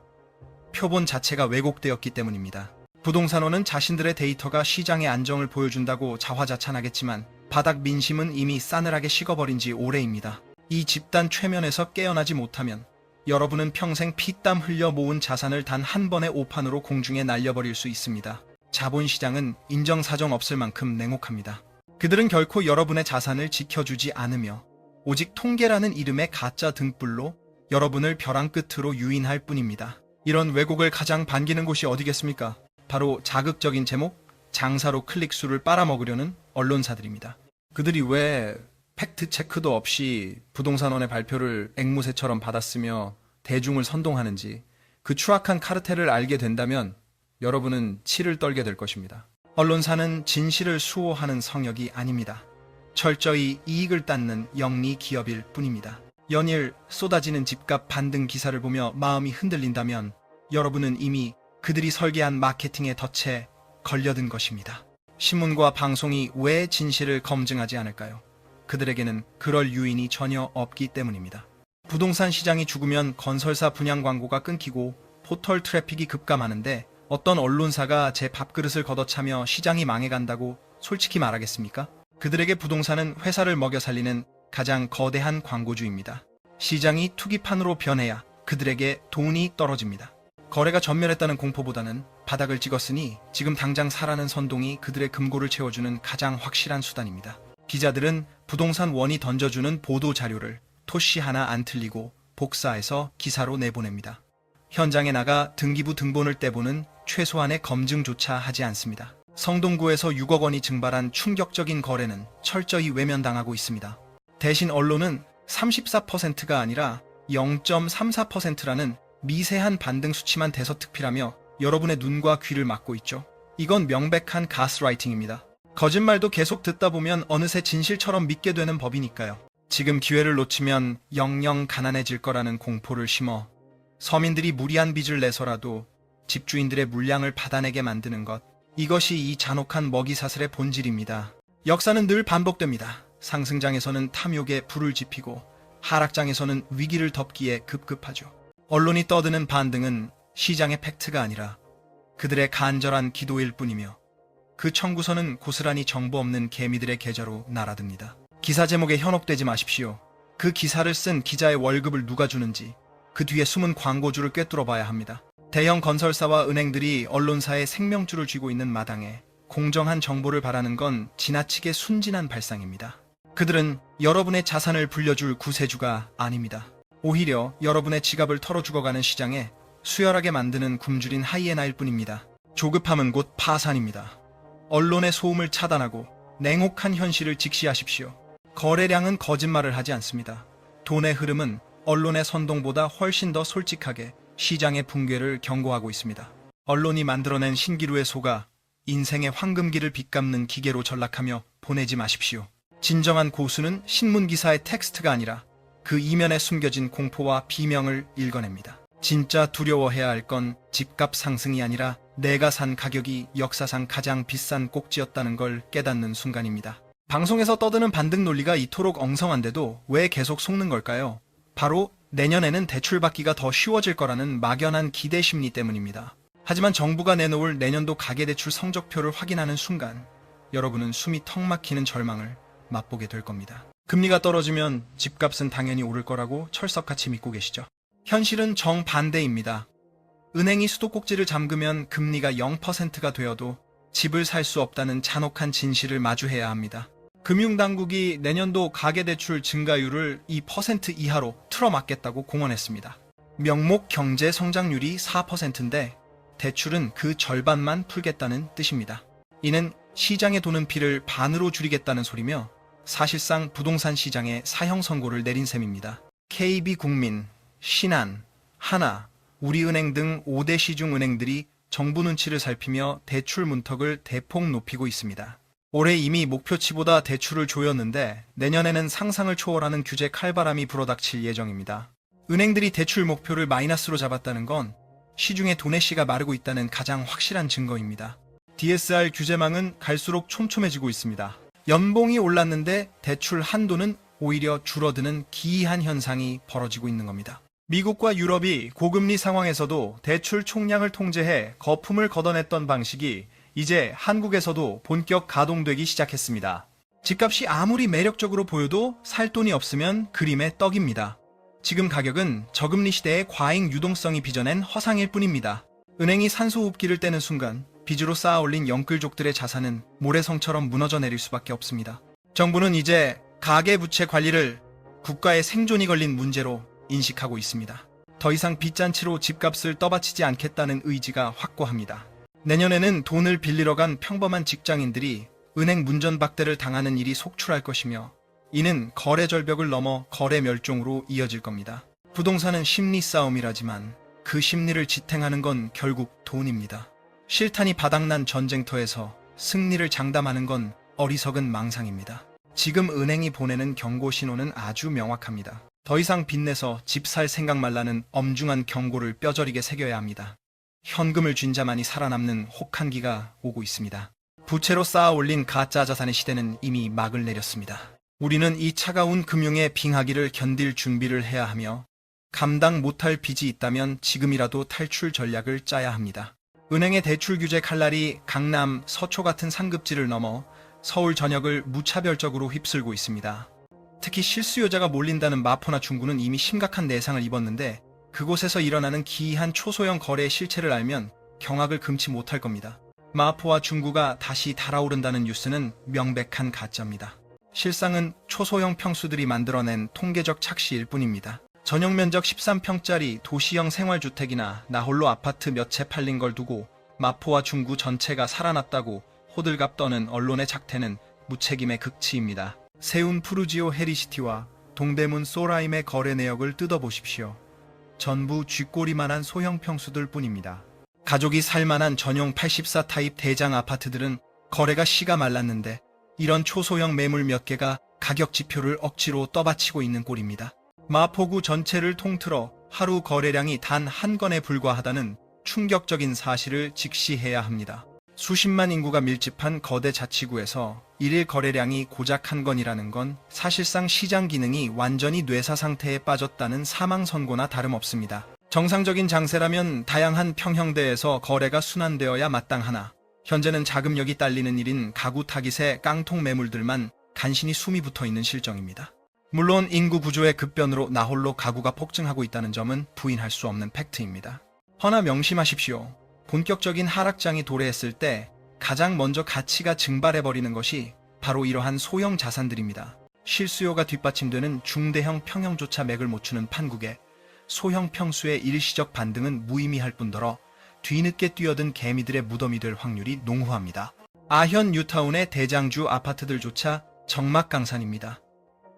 표본 자체가 왜곡되었기 때문입니다. 부동산원은 자신들의 데이터가 시장의 안정을 보여준다고 자화자찬하겠지만 바닥 민심은 이미 싸늘하게 식어버린 지 오래입니다. 이 집단 최면에서 깨어나지 못하면 여러분은 평생 피땀 흘려 모은 자산을 단 한 번의 오판으로 공중에 날려버릴 수 있습니다. 자본시장은 인정사정 없을 만큼 냉혹합니다. 그들은 결코 여러분의 자산을 지켜주지 않으며 오직 통계라는 이름의 가짜 등불로 여러분을 벼랑 끝으로 유인할 뿐입니다. 이런 왜곡을 가장 반기는 곳이 어디겠습니까? 바로 자극적인 제목, 장사로 클릭수를 빨아먹으려는 언론사들입니다. 그들이 왜 팩트 체크도 없이 부동산원의 발표를 앵무새처럼 받았으며 대중을 선동하는지 그 추악한 카르텔을 알게 된다면 여러분은 치를 떨게 될 것입니다. 언론사는 진실을 수호하는 성역이 아닙니다. 철저히 이익을 닦는 영리 기업일 뿐입니다. 연일 쏟아지는 집값 반등 기사를 보며 마음이 흔들린다면 여러분은 이미 그들이 설계한 마케팅의 덫에 걸려든 것입니다. 신문과 방송이 왜 진실을 검증하지 않을까요? 그들에게는 그럴 유인이 전혀 없기 때문입니다. 부동산 시장이 죽으면 건설사 분양 광고가 끊기고 포털 트래픽이 급감하는데 어떤 언론사가 제 밥그릇을 걷어차며 시장이 망해간다고 솔직히 말하겠습니까? 그들에게 부동산은 회사를 먹여 살리는 가장 거대한 광고주입니다. 시장이 투기판으로 변해야 그들에게 돈이 떨어집니다. 거래가 전멸했다는 공포보다는 바닥을 찍었으니 지금 당장 사라는 선동이 그들의 금고를 채워주는 가장 확실한 수단입니다. 기자들은 부동산 원이 던져주는 보도 자료를 토시 하나 안 틀리고 복사해서 기사로 내보냅니다. 현장에 나가 등기부 등본을 떼보는 최소한의 검증조차 하지 않습니다. 성동구에서 6억 원이 증발한 충격적인 거래는 철저히 외면당하고 있습니다. 대신 언론은 34%가 아니라 0.34%라는 미세한 반등 수치만 대서특필하며 여러분의 눈과 귀를 막고 있죠. 이건 명백한 가스라이팅입니다. 거짓말도 계속 듣다 보면 어느새 진실처럼 믿게 되는 법이니까요. 지금 기회를 놓치면 영영 가난해질 거라는 공포를 심어 서민들이 무리한 빚을 내서라도 집주인들의 물량을 받아내게 만드는 것. 이것이 이 잔혹한 먹이사슬의 본질입니다. 역사는 늘 반복됩니다. 상승장에서는 탐욕에 불을 지피고 하락장에서는 위기를 덮기에 급급하죠. 언론이 떠드는 반등은 시장의 팩트가 아니라 그들의 간절한 기도일 뿐이며 그 청구서는 고스란히 정보 없는 개미들의 계좌로 날아듭니다. 기사 제목에 현혹되지 마십시오. 그 기사를 쓴 기자의 월급을 누가 주는지 그 뒤에 숨은 광고주를 꿰뚫어 봐야 합니다. 대형 건설사와 은행들이 언론사의 생명줄을 쥐고 있는 마당에 공정한 정보를 바라는 건 지나치게 순진한 발상입니다. 그들은 여러분의 자산을 불려줄 구세주가 아닙니다. 오히려 여러분의 지갑을 털어 죽어가는 시장에 수열하게 만드는 굶주린 하이에나일 뿐입니다. 조급함은 곧 파산입니다. 언론의 소음을 차단하고 냉혹한 현실을 직시하십시오. 거래량은 거짓말을 하지 않습니다. 돈의 흐름은 언론의 선동보다 훨씬 더 솔직하게 시장의 붕괴를 경고하고 있습니다. 언론이 만들어낸 신기루에 속아 인생의 황금기를 빚갚는 기계로 전락하며 보내지 마십시오. 진정한 고수는 신문기사의 텍스트가 아니라 그 이면에 숨겨진 공포와 비명을 읽어냅니다. 진짜 두려워해야 할 건 집값 상승이 아니라 내가 산 가격이 역사상 가장 비싼 꼭지였다는 걸 깨닫는 순간입니다. 방송에서 떠드는 반등 논리가 이토록 엉성한데도 왜 계속 속는 걸까요? 바로 내년에는 대출받기가 더 쉬워질 거라는 막연한 기대 심리 때문입니다. 하지만 정부가 내놓을 내년도 가계대출 성적표를 확인하는 순간 여러분은 숨이 턱 막히는 절망을 맛보게 될 겁니다. 금리가 떨어지면 집값은 당연히 오를 거라고 철석같이 믿고 계시죠. 현실은 정반대입니다. 은행이 수도꼭지를 잠그면 금리가 0%가 되어도 집을 살 수 없다는 잔혹한 진실을 마주해야 합니다. 금융당국이 내년도 가계대출 증가율을 2% 이하로 틀어막겠다고 공언했습니다. 명목 경제 성장률이 4%인데 대출은 그 절반만 풀겠다는 뜻입니다. 이는 시장에 도는 피를 반으로 줄이겠다는 소리며 사실상 부동산 시장에 사형 선고를 내린 셈입니다. KB국민, 신한, 하나, 우리은행 등 5대 시중은행들이 정부 눈치를 살피며 대출 문턱을 대폭 높이고 있습니다. 올해 이미 목표치보다 대출을 조였는데 내년에는 상상을 초월하는 규제 칼바람이 불어닥칠 예정입니다. 은행들이 대출 목표를 마이너스로 잡았다는 건 시중에 돈의 씨가 마르고 있다는 가장 확실한 증거입니다. DSR 규제망은 갈수록 촘촘해지고 있습니다. 연봉이 올랐는데 대출 한도는 오히려 줄어드는 기이한 현상이 벌어지고 있는 겁니다. 미국과 유럽이 고금리 상황에서도 대출 총량을 통제해 거품을 걷어냈던 방식이 이제 한국에서도 본격 가동되기 시작했습니다. 집값이 아무리 매력적으로 보여도 살 돈이 없으면 그림의 떡입니다. 지금 가격은 저금리 시대의 과잉 유동성이 빚어낸 허상일 뿐입니다. 은행이 산소호흡기를 떼는 순간 빚으로 쌓아올린 영끌족들의 자산은 모래성처럼 무너져 내릴 수밖에 없습니다. 정부는 이제 가계부채 관리를 국가의 생존이 걸린 문제로 인식하고 있습니다. 더 이상 빚잔치로 집값을 떠받치지 않겠다는 의지가 확고합니다. 내년에는 돈을 빌리러 간 평범한 직장인들이 은행 문전박대를 당하는 일이 속출할 것이며 이는 거래 절벽을 넘어 거래 멸종으로 이어질 겁니다. 부동산은 심리 싸움이라지만 그 심리를 지탱하는 건 결국 돈입니다. 실탄이 바닥난 전쟁터에서 승리를 장담하는 건 어리석은 망상입니다. 지금 은행이 보내는 경고 신호는 아주 명확합니다. 더 이상 빚내서 집 살 생각 말라는 엄중한 경고를 뼈저리게 새겨야 합니다. 현금을 쥔 자만이 살아남는 혹한기가 오고 있습니다. 부채로 쌓아 올린 가짜 자산의 시대는 이미 막을 내렸습니다. 우리는 이 차가운 금융의 빙하기를 견딜 준비를 해야 하며 감당 못할 빚이 있다면 지금이라도 탈출 전략을 짜야 합니다. 은행의 대출 규제 칼날이 강남, 서초 같은 상급지를 넘어 서울 전역을 무차별적으로 휩쓸고 있습니다. 특히 실수요자가 몰린다는 마포나 중구는 이미 심각한 내상을 입었는데 그곳에서 일어나는 기이한 초소형 거래의 실체를 알면 경악을 금치 못할 겁니다. 마포와 중구가 다시 달아오른다는 뉴스는 명백한 가짜입니다. 실상은 초소형 평수들이 만들어낸 통계적 착시일 뿐입니다. 전용 면적 13평짜리 도시형 생활주택이나 나홀로 아파트 몇 채 팔린 걸 두고 마포와 중구 전체가 살아났다고 호들갑 떠는 언론의 작태는 무책임의 극치입니다. 세운 푸르지오 헤리시티와 동대문 소라임의 거래 내역을 뜯어보십시오. 전부 쥐꼬리만한 소형 평수들 뿐입니다. 가족이 살만한 전용 84 타입 대장 아파트들은 거래가 씨가 말랐는데 이런 초소형 매물 몇 개가 가격 지표를 억지로 떠받치고 있는 꼴입니다. 마포구 전체를 통틀어 하루 거래량이 단 한 건에 불과하다는 충격적인 사실을 직시해야 합니다. 수십만 인구가 밀집한 거대 자치구에서 일일 거래량이 고작 한 건이라는 건 사실상 시장 기능이 완전히 뇌사 상태에 빠졌다는 사망 선고나 다름없습니다. 정상적인 장세라면 다양한 평형대에서 거래가 순환되어야 마땅하나 현재는 자금력이 딸리는 일인 가구 타깃의 깡통 매물들만 간신히 숨이 붙어있는 실정입니다. 물론 인구 구조의 급변으로 나홀로 가구가 폭증하고 있다는 점은 부인할 수 없는 팩트입니다. 허나 명심하십시오. 본격적인 하락장이 도래했을 때 가장 먼저 가치가 증발해버리는 것이 바로 이러한 소형 자산들입니다. 실수요가 뒷받침되는 중대형 평형조차 맥을 못 추는 판국에 소형 평수의 일시적 반등은 무의미할 뿐더러 뒤늦게 뛰어든 개미들의 무덤이 될 확률이 농후합니다. 아현 뉴타운의 대장주 아파트들조차 적막강산입니다.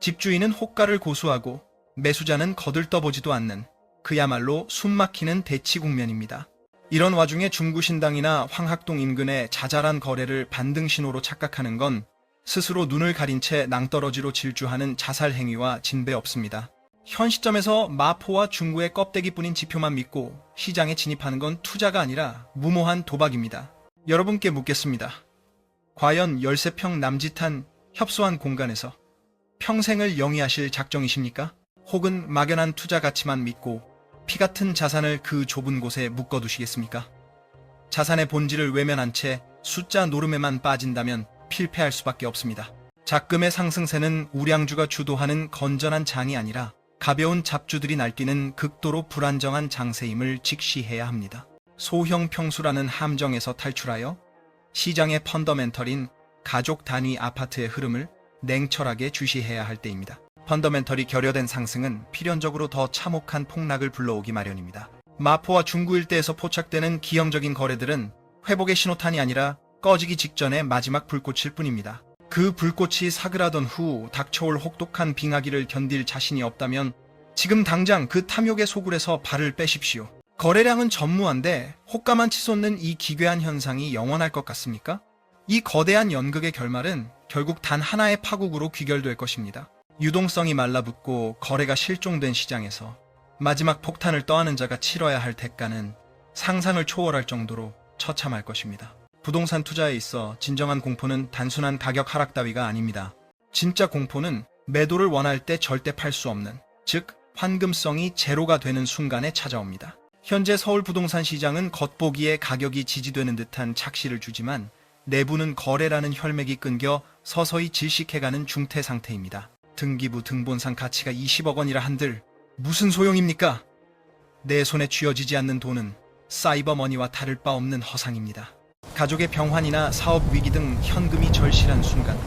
집주인은 호가를 고수하고 매수자는 거들떠보지도 않는 그야말로 숨막히는 대치 국면입니다. 이런 와중에 중구신당이나 황학동 인근의 자잘한 거래를 반등 신호로 착각하는 건 스스로 눈을 가린 채 낭떠러지로 질주하는 자살 행위와 진배 없습니다. 현 시점에서 마포와 중구의 껍데기뿐인 지표만 믿고 시장에 진입하는 건 투자가 아니라 무모한 도박입니다. 여러분께 묻겠습니다. 과연 13평 남짓한 협소한 공간에서 평생을 영위하실 작정이십니까? 혹은 막연한 투자 가치만 믿고 피 같은 자산을 그 좁은 곳에 묶어두시겠습니까? 자산의 본질을 외면한 채 숫자 노름에만 빠진다면 필패할 수밖에 없습니다. 작금의 상승세는 우량주가 주도하는 건전한 장이 아니라 가벼운 잡주들이 날뛰는 극도로 불안정한 장세임을 직시해야 합니다. 소형 평수라는 함정에서 탈출하여 시장의 펀더멘털인 가족 단위 아파트의 흐름을 냉철하게 주시해야 할 때입니다. 펀더멘털이 결여된 상승은 필연적으로 더 참혹한 폭락을 불러오기 마련입니다. 마포와 중구 일대에서 포착되는 기형적인 거래들은 회복의 신호탄이 아니라 꺼지기 직전의 마지막 불꽃일 뿐입니다. 그 불꽃이 사그라던 후 닥쳐올 혹독한 빙하기를 견딜 자신이 없다면 지금 당장 그 탐욕의 소굴에서 발을 빼십시오. 거래량은 전무한데 호가만 치솟는 이 기괴한 현상이 영원할 것 같습니까? 이 거대한 연극의 결말은 결국 단 하나의 파국으로 귀결될 것입니다. 유동성이 말라붙고 거래가 실종된 시장에서 마지막 폭탄을 떠안은 자가 치러야 할 대가는 상상을 초월할 정도로 처참할 것입니다. 부동산 투자에 있어 진정한 공포는 단순한 가격 하락 따위가 아닙니다. 진짜 공포는 매도를 원할 때 절대 팔 수 없는, 즉 환금성이 제로가 되는 순간에 찾아옵니다. 현재 서울 부동산 시장은 겉보기에 가격이 지지되는 듯한 착시를 주지만 내부는 거래라는 혈맥이 끊겨 서서히 질식해가는 중태 상태입니다. 등기부 등본상 가치가 20억 원이라 한들 무슨 소용입니까? 내 손에 쥐어지지 않는 돈은 사이버머니와 다를 바 없는 허상입니다. 가족의 병환이나 사업 위기 등 현금이 절실한 순간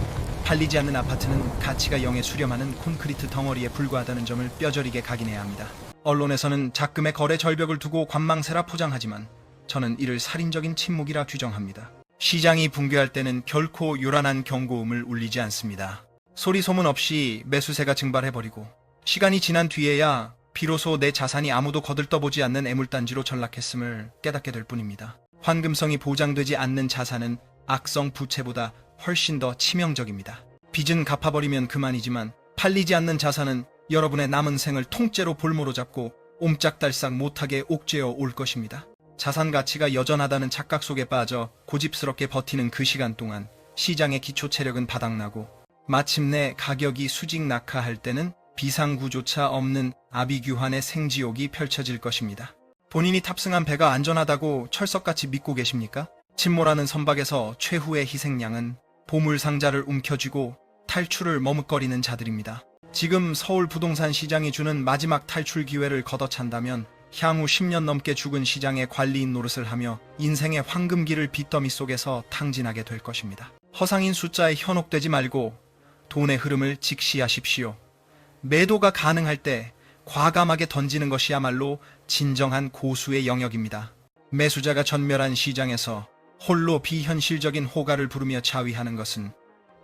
팔리지 않는 아파트는 가치가 0에 수렴하는 콘크리트 덩어리에 불과하다는 점을 뼈저리게 각인해야 합니다. 언론에서는 작금의 거래 절벽을 두고 관망세라 포장하지만 저는 이를 살인적인 침묵이라 규정합니다. 시장이 붕괴할 때는 결코 요란한 경고음을 울리지 않습니다. 소리 소문 없이 매수세가 증발해버리고 시간이 지난 뒤에야 비로소 내 자산이 아무도 거들떠보지 않는 애물단지로 전락했음을 깨닫게 될 뿐입니다. 환금성이 보장되지 않는 자산은 악성 부채보다 훨씬 더 치명적입니다. 빚은 갚아버리면 그만이지만 팔리지 않는 자산은 여러분의 남은 생을 통째로 볼모로 잡고 옴짝달싹 못하게 옥죄어 올 것입니다. 자산 가치가 여전하다는 착각 속에 빠져 고집스럽게 버티는 그 시간 동안 시장의 기초 체력은 바닥나고 마침내 가격이 수직 낙하할 때는 비상구조차 없는 아비규환의 생지옥이 펼쳐질 것입니다. 본인이 탑승한 배가 안전하다고 철석같이 믿고 계십니까? 침몰하는 선박에서 최후의 희생양은 보물상자를 움켜쥐고 탈출을 머뭇거리는 자들입니다. 지금 서울 부동산 시장이 주는 마지막 탈출 기회를 걷어찬다면 향후 10년 넘게 죽은 시장의 관리인 노릇을 하며 인생의 황금기를 빚더미 속에서 탕진하게 될 것입니다. 허상인 숫자에 현혹되지 말고 돈의 흐름을 직시하십시오. 매도가 가능할 때 과감하게 던지는 것이야말로 진정한 고수의 영역입니다. 매수자가 전멸한 시장에서 홀로 비현실적인 호가를 부르며 자위하는 것은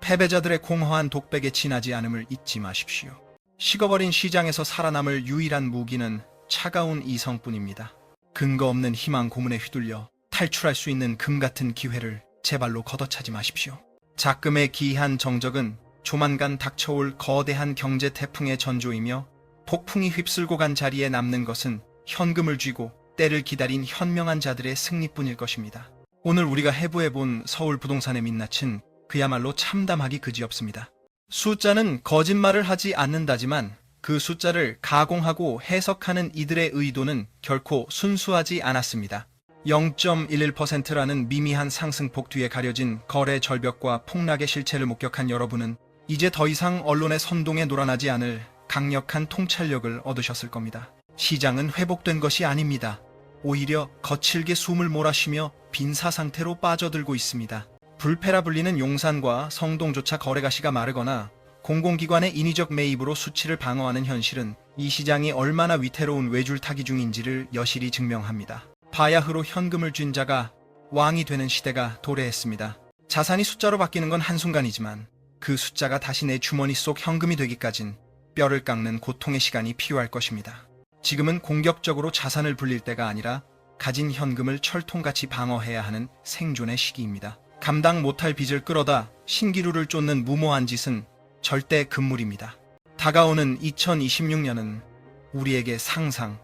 패배자들의 공허한 독백에 지나지 않음을 잊지 마십시오. 식어버린 시장에서 살아남을 유일한 무기는 차가운 이성뿐입니다. 근거 없는 희망 고문에 휘둘려 탈출할 수 있는 금 같은 기회를 제발로 걷어차지 마십시오. 작금의 기이한 정적은 조만간 닥쳐올 거대한 경제 태풍의 전조이며 폭풍이 휩쓸고 간 자리에 남는 것은 현금을 쥐고 때를 기다린 현명한 자들의 승리뿐일 것입니다. 오늘 우리가 해부해본 서울 부동산의 민낯은 그야말로 참담하기 그지없습니다. 숫자는 거짓말을 하지 않는다지만 그 숫자를 가공하고 해석하는 이들의 의도는 결코 순수하지 않았습니다. 0.11%라는 미미한 상승폭 뒤에 가려진 거래 절벽과 폭락의 실체를 목격한 여러분은 이제 더 이상 언론의 선동에 놀아나지 않을 강력한 통찰력을 얻으셨을 겁니다. 시장은 회복된 것이 아닙니다. 오히려 거칠게 숨을 몰아쉬며 빈사 상태로 빠져들고 있습니다. 불패라 불리는 용산과 성동조차 거래가시가 마르거나 공공기관의 인위적 매입으로 수치를 방어하는 현실은 이 시장이 얼마나 위태로운 외줄타기 중인지를 여실히 증명합니다. 바야흐로 현금을 쥔 자가 왕이 되는 시대가 도래했습니다. 자산이 숫자로 바뀌는 건 한순간이지만 그 숫자가 다시 내 주머니 속 현금이 되기까진 뼈를 깎는 고통의 시간이 필요할 것입니다. 지금은 공격적으로 자산을 불릴 때가 아니라 가진 현금을 철통같이 방어해야 하는 생존의 시기입니다. 감당 못할 빚을 끌어다 신기루를 쫓는 무모한 짓은 절대 금물입니다. 다가오는 2026년은 우리에게 상상,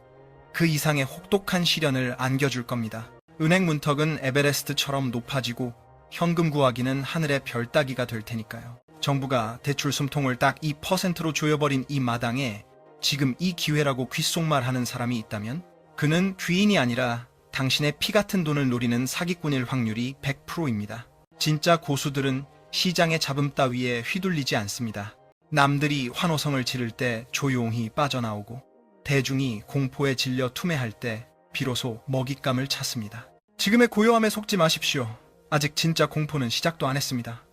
그 이상의 혹독한 시련을 안겨줄 겁니다. 은행 문턱은 에베레스트처럼 높아지고 현금 구하기는 하늘의 별 따기가 될 테니까요. 정부가 대출 숨통을 딱 2%로 조여버린 이 마당에 지금 이 기회라고 귓속말하는 사람이 있다면 그는 귀인이 아니라 당신의 피 같은 돈을 노리는 사기꾼일 확률이 100%입니다. 진짜 고수들은 시장의 잡음 따위에 휘둘리지 않습니다. 남들이 환호성을 지를 때 조용히 빠져나오고 대중이 공포에 질려 투매할 때 비로소 먹잇감을 찾습니다. 지금의 고요함에 속지 마십시오. 아직 진짜 공포는 시작도 안 했습니다.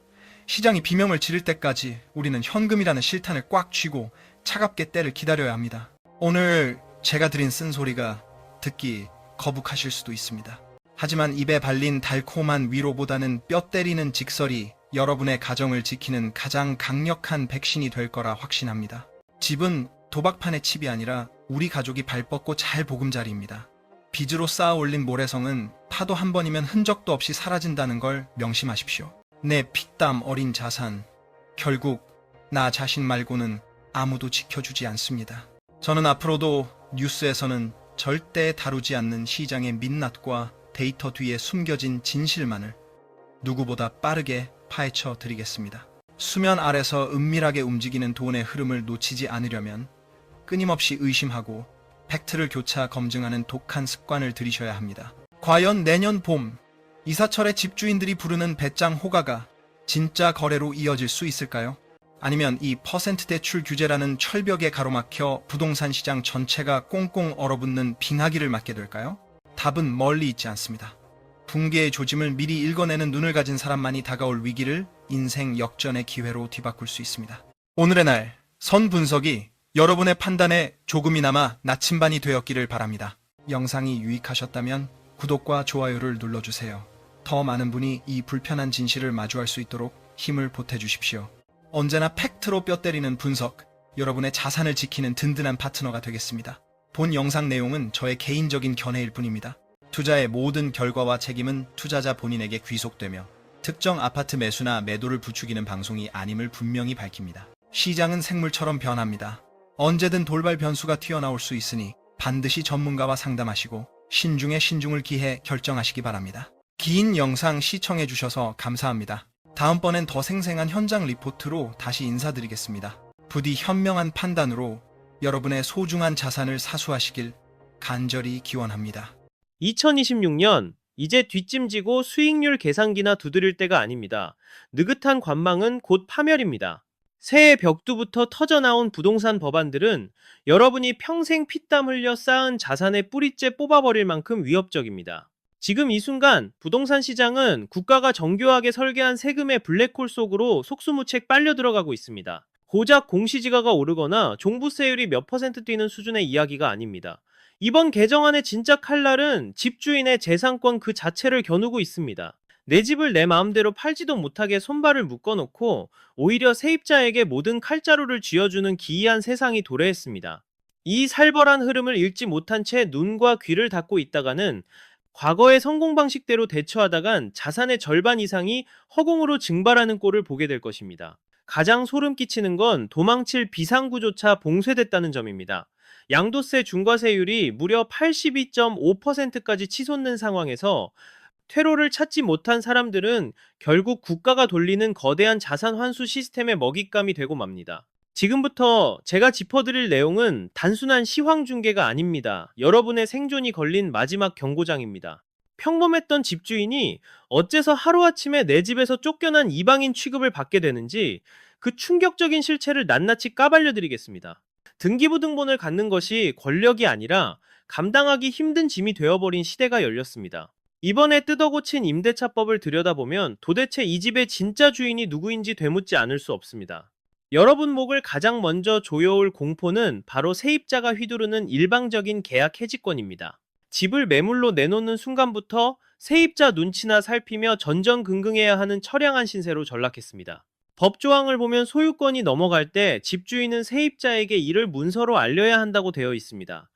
시장이 비명을 지를 때까지 우리는 현금이라는 실탄을 꽉 쥐고 차갑게 때를 기다려야 합니다. 오늘 제가 드린 쓴소리가 듣기 거북하실 수도 있습니다. 하지만 입에 발린 달콤한 위로보다는 뼈 때리는 직설이 여러분의 가정을 지키는 가장 강력한 백신이 될 거라 확신합니다. 집은 도박판의 칩이 아니라 우리 가족이 발 뻗고 잘 보금자리입니다. 빚으로 쌓아 올린 모래성은 파도 한 번이면 흔적도 없이 사라진다는 걸 명심하십시오. 내 피땀 어린 자산, 결국 나 자신 말고는 아무도 지켜주지 않습니다. 저는 앞으로도 뉴스에서는 절대 다루지 않는 시장의 민낯과 데이터 뒤에 숨겨진 진실만을 누구보다 빠르게 파헤쳐 드리겠습니다. 수면 아래서 은밀하게 움직이는 돈의 흐름을 놓치지 않으려면 끊임없이 의심하고 팩트를 교차 검증하는 독한 습관을 들이셔야 합니다. 과연 내년 봄 이사철의 집주인들이 부르는 배짱 호가가 진짜 거래로 이어질 수 있을까요? 아니면 이 퍼센트 대출 규제라는 철벽에 가로막혀 부동산 시장 전체가 꽁꽁 얼어붙는 빙하기를 맞게 될까요? 답은 멀리 있지 않습니다. 붕괴의 조짐을 미리 읽어내는 눈을 가진 사람만이 다가올 위기를 인생 역전의 기회로 뒤바꿀 수 있습니다. 오늘의 날, 선 분석이 여러분의 판단에 조금이나마 나침반이 되었기를 바랍니다. 영상이 유익하셨다면 구독과 좋아요를 눌러주세요. 더 많은 분이 이 불편한 진실을 마주할 수 있도록 힘을 보태주십시오. 언제나 팩트로 뼈 때리는 분석, 여러분의 자산을 지키는 든든한 파트너가 되겠습니다. 본 영상 내용은 저의 개인적인 견해일 뿐입니다. 투자의 모든 결과와 책임은 투자자 본인에게 귀속되며 특정 아파트 매수나 매도를 부추기는 방송이 아님을 분명히 밝힙니다. 시장은 생물처럼 변합니다. 언제든 돌발 변수가 튀어나올 수 있으니 반드시 전문가와 상담하시고 신중에 신중을 기해 결정하시기 바랍니다. 긴 영상 시청해주셔서 감사합니다. 다음번엔 더 생생한 현장 리포트로 다시 인사드리겠습니다. 부디 현명한 판단으로 여러분의 소중한 자산을 사수하시길 간절히 기원합니다. 2026년 이제 뒷짐지고 수익률 계산기나 두드릴 때가 아닙니다. 느긋한 관망은 곧 파멸입니다. 새해 벽두부터 터져나온 부동산 법안들은 여러분이 평생 피땀 흘려 쌓은 자산의 뿌리째 뽑아버릴 만큼 위협적입니다. 지금 이 순간 부동산 시장은 국가가 정교하게 설계한 세금의 블랙홀 속으로 속수무책 빨려 들어가고 있습니다. 고작 공시지가가 오르거나 종부세율이 몇 퍼센트 뛰는 수준의 이야기가 아닙니다. 이번 개정안의 진짜 칼날은 집주인의 재산권 그 자체를 겨누고 있습니다. 내 집을 내 마음대로 팔지도 못하게 손발을 묶어놓고 오히려 세입자에게 모든 칼자루를 쥐어주는 기이한 세상이 도래했습니다. 이 살벌한 흐름을 읽지 못한 채 눈과 귀를 닫고 있다가는 과거의 성공 방식대로 대처하다간 자산의 절반 이상이 허공으로 증발하는 꼴을 보게 될 것입니다. 가장 소름 끼치는 건 도망칠 비상구조차 봉쇄됐다는 점입니다. 양도세 중과세율이 무려 82.5%까지 치솟는 상황에서 퇴로를 찾지 못한 사람들은 결국 국가가 돌리는 거대한 자산 환수 시스템의 먹잇감이 되고 맙니다. 지금부터 제가 짚어드릴 내용은 단순한 시황 중계가 아닙니다. 여러분의 생존이 걸린 마지막 경고장입니다. 평범했던 집주인이 어째서 하루아침에 내 집에서 쫓겨난 이방인 취급을 받게 되는지 그 충격적인 실체를 낱낱이 까발려드리겠습니다. 등기부등본을 갖는 것이 권력이 아니라 감당하기 힘든 짐이 되어버린 시대가 열렸습니다. 이번에 뜯어고친 임대차법을 들여다보면 도대체 이 집의 진짜 주인이 누구인지 되묻지 않을 수 없습니다. 여러분 목을 가장 먼저 조여올 공포는 바로 세입자가 휘두르는 일방적인 계약 해지권입니다. 집을 매물로 내놓는 순간부터 세입자 눈치나 살피며 전전긍긍해야 하는 처량한 신세로 전락했습니다. 법조항을 보면 소유권이 넘어갈 때 집주인은 세입자에게 이를 문서로 알려야 한다고 되어 있습니다.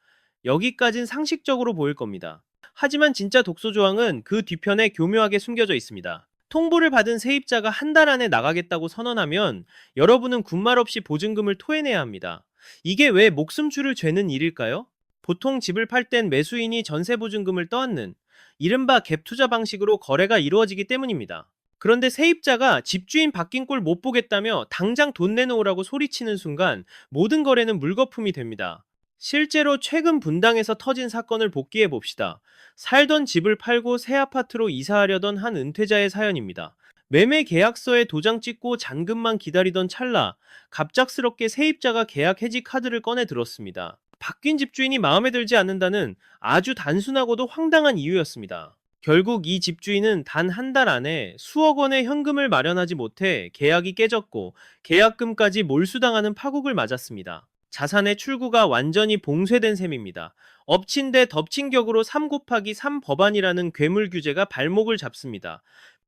여기까진 상식적으로 보일 겁니다. 하지만 진짜 독소조항은 그 뒤편에 교묘하게 숨겨져 있습니다. 통보를 받은 세입자가 한 달 안에 나가겠다고 선언하면 여러분은 군말 없이 보증금을 토해내야 합니다. 이게 왜 목숨줄을 죄는 일일까요? 보통 집을 팔 땐 매수인이 전세보증금을 떠안는 이른바 갭투자 방식으로 거래가 이루어지기 때문입니다. 그런데 세입자가 집주인 바뀐 꼴 못 보겠다며 당장 돈 내놓으라고 소리치는 순간 모든 거래는 물거품이 됩니다. 실제로 최근 분당에서 터진 사건을 복기해 봅시다. 살던 집을 팔고 새 아파트로 이사하려던 한 은퇴자의 사연입니다. 매매 계약서에 도장 찍고 잔금만 기다리던 찰나 갑작스럽게 세입자가 계약 해지 카드를 꺼내 들었습니다. 바뀐 집주인이 마음에 들지 않는다는 아주 단순하고도 황당한 이유였습니다. 결국 이 집주인은 단 한 달 안에 수억 원의 현금을 마련하지 못해 계약이 깨졌고 계약금까지 몰수당하는 파국을 맞았습니다. 자산의 출구가 완전히 봉쇄된 셈입니다. 엎친 데 덮친 격으로 3 곱하기 3 법안이라는 괴물 규제가 발목을 잡습니다.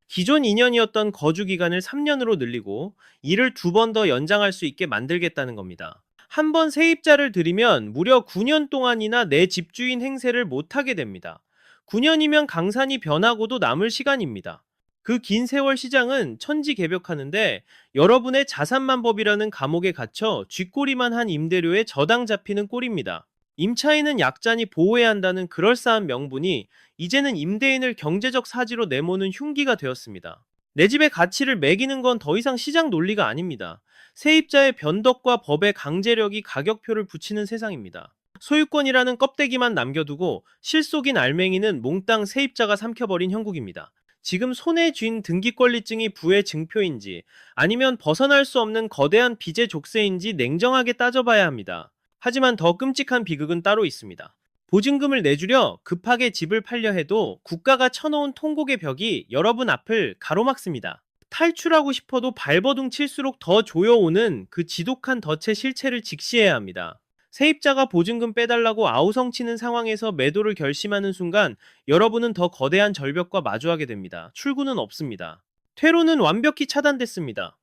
기존 2년이었던 거주 기간을 3년으로 늘리고 이를 2번 더 연장할 수 있게 만들겠다는 겁니다. 한 번 세입자를 들이면 무려 9년 동안이나 내 집주인 행세를 못하게 됩니다. 9년이면 강산이 변하고도 남을 시간입니다. 그 긴 세월 시장은 천지개벽하는데 여러분의 자산만법이라는 감옥에 갇혀 쥐꼬리만 한 임대료에 저당 잡히는 꼴입니다. 임차인은 약자니 보호해야 한다는 그럴싸한 명분이 이제는 임대인을 경제적 사지로 내모는 흉기가 되었습니다. 내 집의 가치를 매기는 건 더 이상 시장 논리가 아닙니다. 세입자의 변덕과 법의 강제력이 가격표를 붙이는 세상입니다. 소유권이라는 껍데기만 남겨두고 실속인 알맹이는 몽땅 세입자가 삼켜버린 형국입니다. 지금 손에 쥔 등기권리증이 부의 증표인지 아니면 벗어날 수 없는 거대한 빚의 족쇄인지 냉정하게 따져봐야 합니다. 하지만 더 끔찍한 비극은 따로 있습니다. 보증금을 내주려 급하게 집을 팔려 해도 국가가 쳐놓은 통곡의 벽이 여러분 앞을 가로막습니다. 탈출하고 싶어도 발버둥 칠수록 더 조여오는 그 지독한 덫의 실체를 직시해야 합니다. 세입자가 보증금 빼달라고 아우성치는 상황에서 매도를 결심하는 순간 여러분은 더 거대한 절벽과 마주하게 됩니다. 출구는 없습니다. 퇴로는 완벽히 차단됐습니다.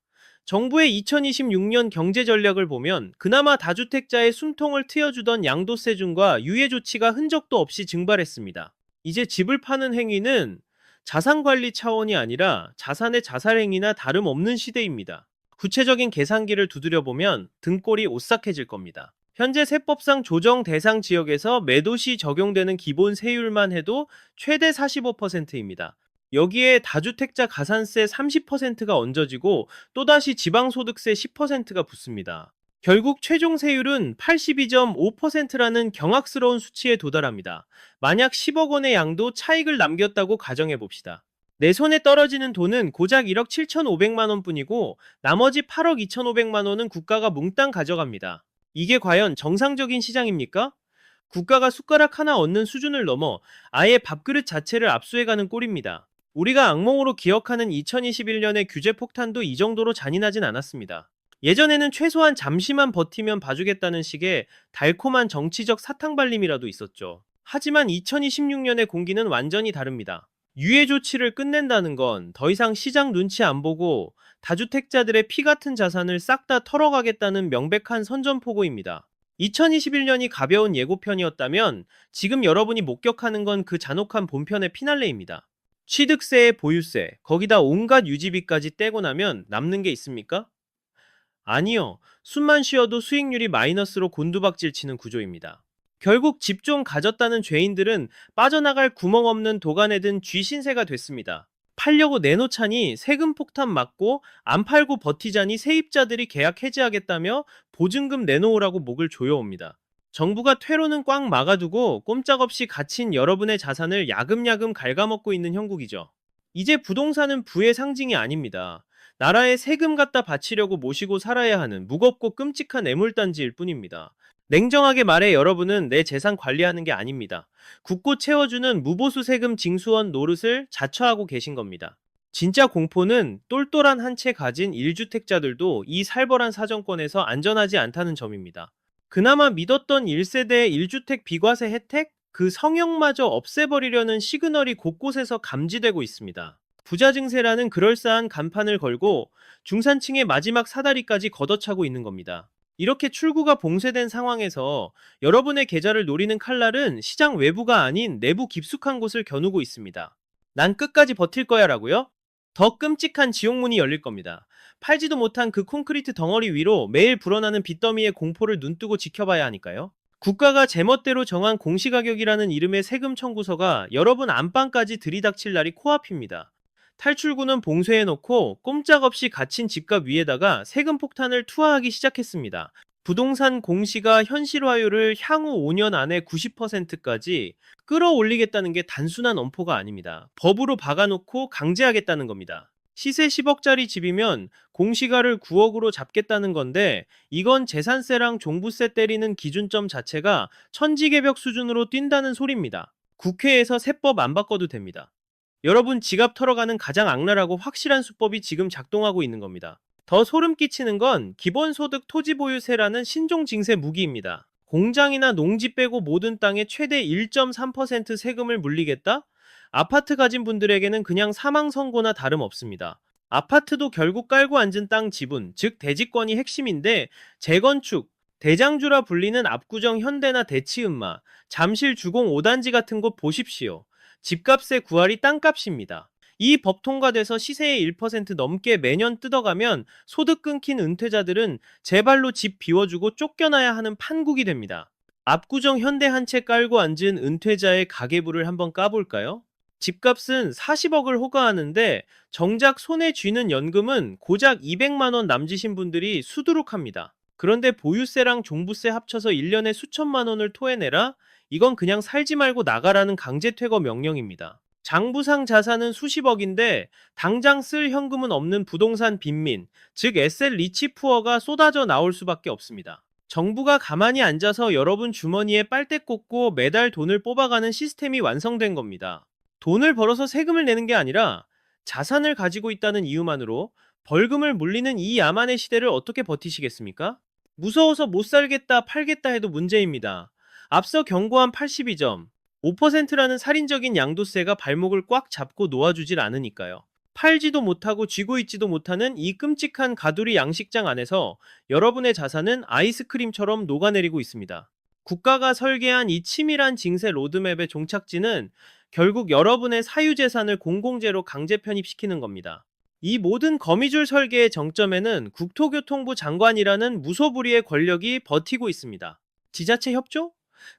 정부의 2026년 경제 전략을 보면 그나마 다주택자의 숨통을 트여주던 양도세준과 유예 조치가 흔적도 없이 증발했습니다. 이제 집을 파는 행위는 자산관리 차원이 아니라 자산의 자살행위나 다름없는 시대입니다. 구체적인 계산기를 두드려보면 등골이 오싹해질 겁니다. 현재 세법상 조정 대상 지역에서 매도 시 적용되는 기본 세율만 해도 최대 45%입니다. 여기에 다주택자 가산세 30%가 얹어지고 또다시 지방소득세 10%가 붙습니다. 결국 최종 세율은 82.5%라는 경악스러운 수치에 도달합니다. 만약 10억 원의 양도 차익을 남겼다고 가정해봅시다. 내 손에 떨어지는 돈은 고작 1억 7,500만 원뿐이고 나머지 8억 2,500만 원은 국가가 몽땅 가져갑니다. 이게 과연 정상적인 시장입니까? 국가가 숟가락 하나 얻는 수준을 넘어 아예 밥그릇 자체를 압수해가는 꼴입니다. 우리가 악몽으로 기억하는 2021년의 규제 폭탄도 이 정도로 잔인하진 않았습니다. 예전에는 최소한 잠시만 버티면 봐주겠다는 식의 달콤한 정치적 사탕발림이라도 있었죠. 하지만 2026년의 공기는 완전히 다릅니다. 유예 조치를 끝낸다는 건 더 이상 시장 눈치 안 보고 다주택자들의 피 같은 자산을 싹 다 털어가겠다는 명백한 선전포고입니다. 2021년이 가벼운 예고편이었다면 지금 여러분이 목격하는 건 그 잔혹한 본편의 피날레입니다. 취득세에 보유세, 거기다 온갖 유지비까지 떼고 나면 남는 게 있습니까? 아니요. 숨만 쉬어도 수익률이 마이너스로 곤두박질 치는 구조입니다. 결국 집 좀 가졌다는 죄인들은 빠져나갈 구멍 없는 도간에 든 쥐신세가 됐습니다. 팔려고 내놓자니 세금 폭탄 맞고 안 팔고 버티자니 세입자들이 계약 해지하겠다며 보증금 내놓으라고 목을 조여옵니다. 정부가 퇴로는 꽉 막아두고 꼼짝없이 갇힌 여러분의 자산을 야금야금 갉아먹고 있는 형국이죠. 이제 부동산은 부의 상징이 아닙니다. 나라에 세금 갖다 바치려고 모시고 살아야 하는 무겁고 끔찍한 애물단지일 뿐입니다. 냉정하게 말해 여러분은 내 재산 관리하는 게 아닙니다. 굳고 채워주는 무보수 세금 징수원 노릇을 자처하고 계신 겁니다. 진짜 공포는 똘똘한 한 채 가진 1주택자들도 이 살벌한 사정권에서 안전하지 않다는 점입니다. 그나마 믿었던 1세대의 1주택 비과세 혜택? 그 성역마저 없애버리려는 시그널이 곳곳에서 감지되고 있습니다. 부자 증세라는 그럴싸한 간판을 걸고 중산층의 마지막 사다리까지 걷어차고 있는 겁니다. 이렇게 출구가 봉쇄된 상황에서 여러분의 계좌를 노리는 칼날은 시장 외부가 아닌 내부 깊숙한 곳을 겨누고 있습니다. 난 끝까지 버틸 거야 라고요? 더 끔찍한 지옥문이 열릴 겁니다. 팔지도 못한 그 콘크리트 덩어리 위로 매일 불어나는 빚더미의 공포를 눈뜨고 지켜봐야 하니까요. 국가가 제멋대로 정한 공시가격이라는 이름의 세금 청구서가 여러분 안방까지 들이닥칠 날이 코앞입니다. 탈출구는 봉쇄해놓고 꼼짝없이 갇힌 집값 위에다가 세금 폭탄을 투하하기 시작했습니다. 부동산 공시가 현실화율을 향후 5년 안에 90%까지 끌어올리겠다는 게 단순한 엄포가 아닙니다. 법으로 박아놓고 강제하겠다는 겁니다. 시세 10억짜리 집이면 공시가를 9억으로 잡겠다는 건데 이건 재산세랑 종부세 때리는 기준점 자체가 천지개벽 수준으로 뛴다는 소리입니다. 국회에서 세법 안 바꿔도 됩니다. 여러분 지갑 털어가는 가장 악랄하고 확실한 수법이 지금 작동하고 있는 겁니다. 더 소름 끼치는 건 기본소득 토지보유세라는 신종징세 무기입니다. 공장이나 농지 빼고 모든 땅에 최대 1.3% 세금을 물리겠다? 아파트 가진 분들에게는 그냥 사망 선고나 다름없습니다. 아파트도 결국 깔고 앉은 땅 지분, 즉 대지권이 핵심인데 재건축, 대장주라 불리는 압구정 현대나 대치은마, 잠실 주공 5단지 같은 곳 보십시오. 집값의 9할이 땅값입니다. 이 법 통과돼서 시세의 1% 넘게 매년 뜯어가면 소득 끊긴 은퇴자들은 제발로 집 비워주고 쫓겨나야 하는 판국이 됩니다. 압구정 현대 한 채 깔고 앉은 은퇴자의 가계부를 한번 까볼까요? 집값은 40억을 호가하는데 정작 손에 쥐는 연금은 고작 200만 원 남지신 분들이 수두룩합니다. 그런데 보유세랑 종부세 합쳐서 1년에 수천만 원을 토해내라? 이건 그냥 살지 말고 나가라는 강제퇴거 명령입니다. 장부상 자산은 수십억인데 당장 쓸 현금은 없는 부동산 빈민, 즉 에셋 리치 푸어가 쏟아져 나올 수밖에 없습니다. 정부가 가만히 앉아서 여러분 주머니에 빨대 꽂고 매달 돈을 뽑아가는 시스템이 완성된 겁니다. 돈을 벌어서 세금을 내는 게 아니라 자산을 가지고 있다는 이유만으로 벌금을 물리는 이 야만의 시대를 어떻게 버티시겠습니까? 무서워서 못 살겠다 팔겠다 해도 문제입니다. 앞서 경고한 82점, 5%라는 살인적인 양도세가 발목을 꽉 잡고 놓아주질 않으니까요. 팔지도 못하고 쥐고 있지도 못하는 이 끔찍한 가두리 양식장 안에서 여러분의 자산은 아이스크림처럼 녹아내리고 있습니다. 국가가 설계한 이 치밀한 징세 로드맵의 종착지는 결국 여러분의 사유재산을 공공재로 강제 편입시키는 겁니다. 이 모든 거미줄 설계의 정점에는 국토교통부 장관이라는 무소불위의 권력이 버티고 있습니다. 지자체 협조?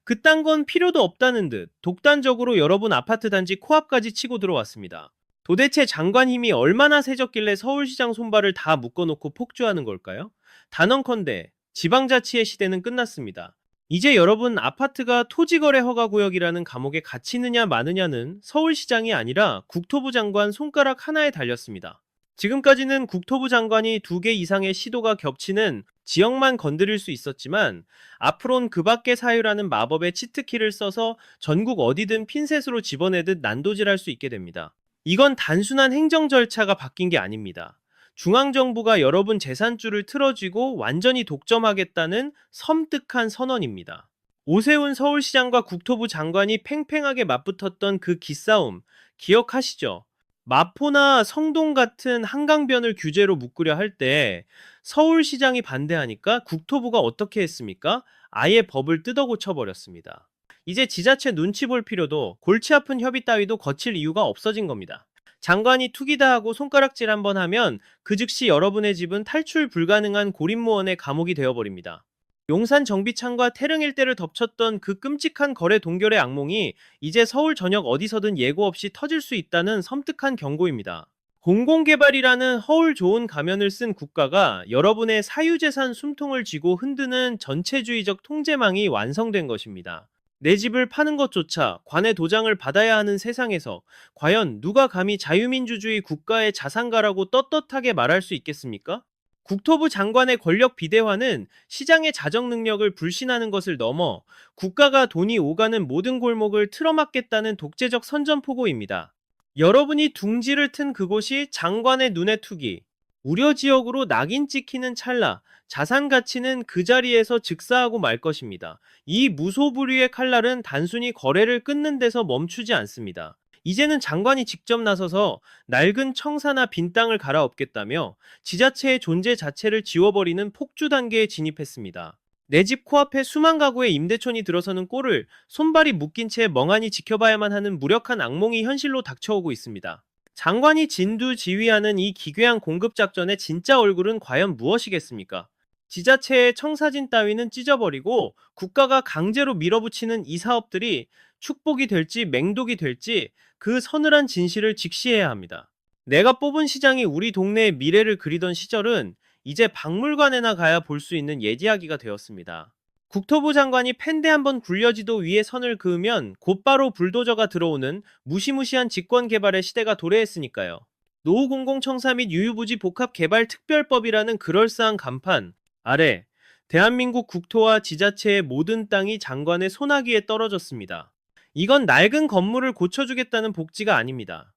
그딴 건 필요도 없다는 듯 독단적으로 여러분 아파트 단지 코앞까지 치고 들어왔습니다. 도대체 장관 힘이 얼마나 세졌길래 서울시장 손발을 다 묶어놓고 폭주하는 걸까요? 단언컨대 지방자치의 시대는 끝났습니다. 이제 여러분 아파트가 토지거래 허가구역이라는 감옥에 갇히느냐 마느냐는 서울시장이 아니라 국토부 장관 손가락 하나에 달렸습니다. 지금까지는 국토부 장관이 2개 이상의 시도가 겹치는 지역만 건드릴 수 있었지만 앞으론 그 밖의 사유라는 마법의 치트키를 써서 전국 어디든 핀셋으로 집어내듯 난도질할 수 있게 됩니다. 이건 단순한 행정 절차가 바뀐 게 아닙니다. 중앙정부가 여러분 재산줄을 틀어쥐고 완전히 독점하겠다는 섬뜩한 선언입니다. 오세훈 서울시장과 국토부 장관이 팽팽하게 맞붙었던 그 기싸움 기억하시죠? 마포나 성동 같은 한강변을 규제로 묶으려 할 때 서울시장이 반대하니까 국토부가 어떻게 했습니까? 아예 법을 뜯어고쳐버렸습니다. 이제 지자체 눈치 볼 필요도 골치 아픈 협의 따위도 거칠 이유가 없어진 겁니다. 장관이 투기다 하고 손가락질 한번 하면 그 즉시 여러분의 집은 탈출 불가능한 고립무원의 감옥이 되어버립니다. 용산 정비창과 태릉 일대를 덮쳤던 그 끔찍한 거래 동결의 악몽이 이제 서울 전역 어디서든 예고 없이 터질 수 있다는 섬뜩한 경고입니다. 공공개발이라는 허울 좋은 가면을 쓴 국가가 여러분의 사유재산 숨통을 쥐고 흔드는 전체주의적 통제망이 완성된 것입니다. 내 집을 파는 것조차 관의 도장을 받아야 하는 세상에서 과연 누가 감히 자유민주주의 국가의 자산가라고 떳떳하게 말할 수 있겠습니까? 국토부 장관의 권력 비대화는 시장의 자정 능력을 불신하는 것을 넘어 국가가 돈이 오가는 모든 골목을 틀어막겠다는 독재적 선전포고입니다. 여러분이 둥지를 튼 그곳이 장관의 눈에 투기, 우려지역으로 낙인 찍히는 찰나 자산 가치는 그 자리에서 즉사하고 말 것입니다. 이 무소불위의 칼날은 단순히 거래를 끊는 데서 멈추지 않습니다. 이제는 장관이 직접 나서서 낡은 청사나 빈 땅을 갈아엎겠다며 지자체의 존재 자체를 지워버리는 폭주 단계에 진입했습니다. 내 집 코앞에 수만 가구의 임대촌이 들어서는 꼴을 손발이 묶인 채 멍하니 지켜봐야만 하는 무력한 악몽이 현실로 닥쳐오고 있습니다. 장관이 진두지휘하는 이 기괴한 공급작전의 진짜 얼굴은 과연 무엇이겠습니까? 지자체의 청사진 따위는 찢어버리고 국가가 강제로 밀어붙이는 이 사업들이 축복이 될지 맹독이 될지 그 서늘한 진실을 직시해야 합니다. 내가 뽑은 시장이 우리 동네의 미래를 그리던 시절은 이제 박물관에나 가야 볼 수 있는 예지하기가 되었습니다. 국토부 장관이 펜대 한번 굴려지도 위에 선을 그으면 곧바로 불도저가 들어오는 무시무시한 직권개발의 시대가 도래했으니까요. 노후공공청사 및 유유부지 복합개발특별법이라는 그럴싸한 간판 아래 대한민국 국토와 지자체의 모든 땅이 장관의 손아귀에 떨어졌습니다. 이건 낡은 건물을 고쳐주겠다는 복지가 아닙니다.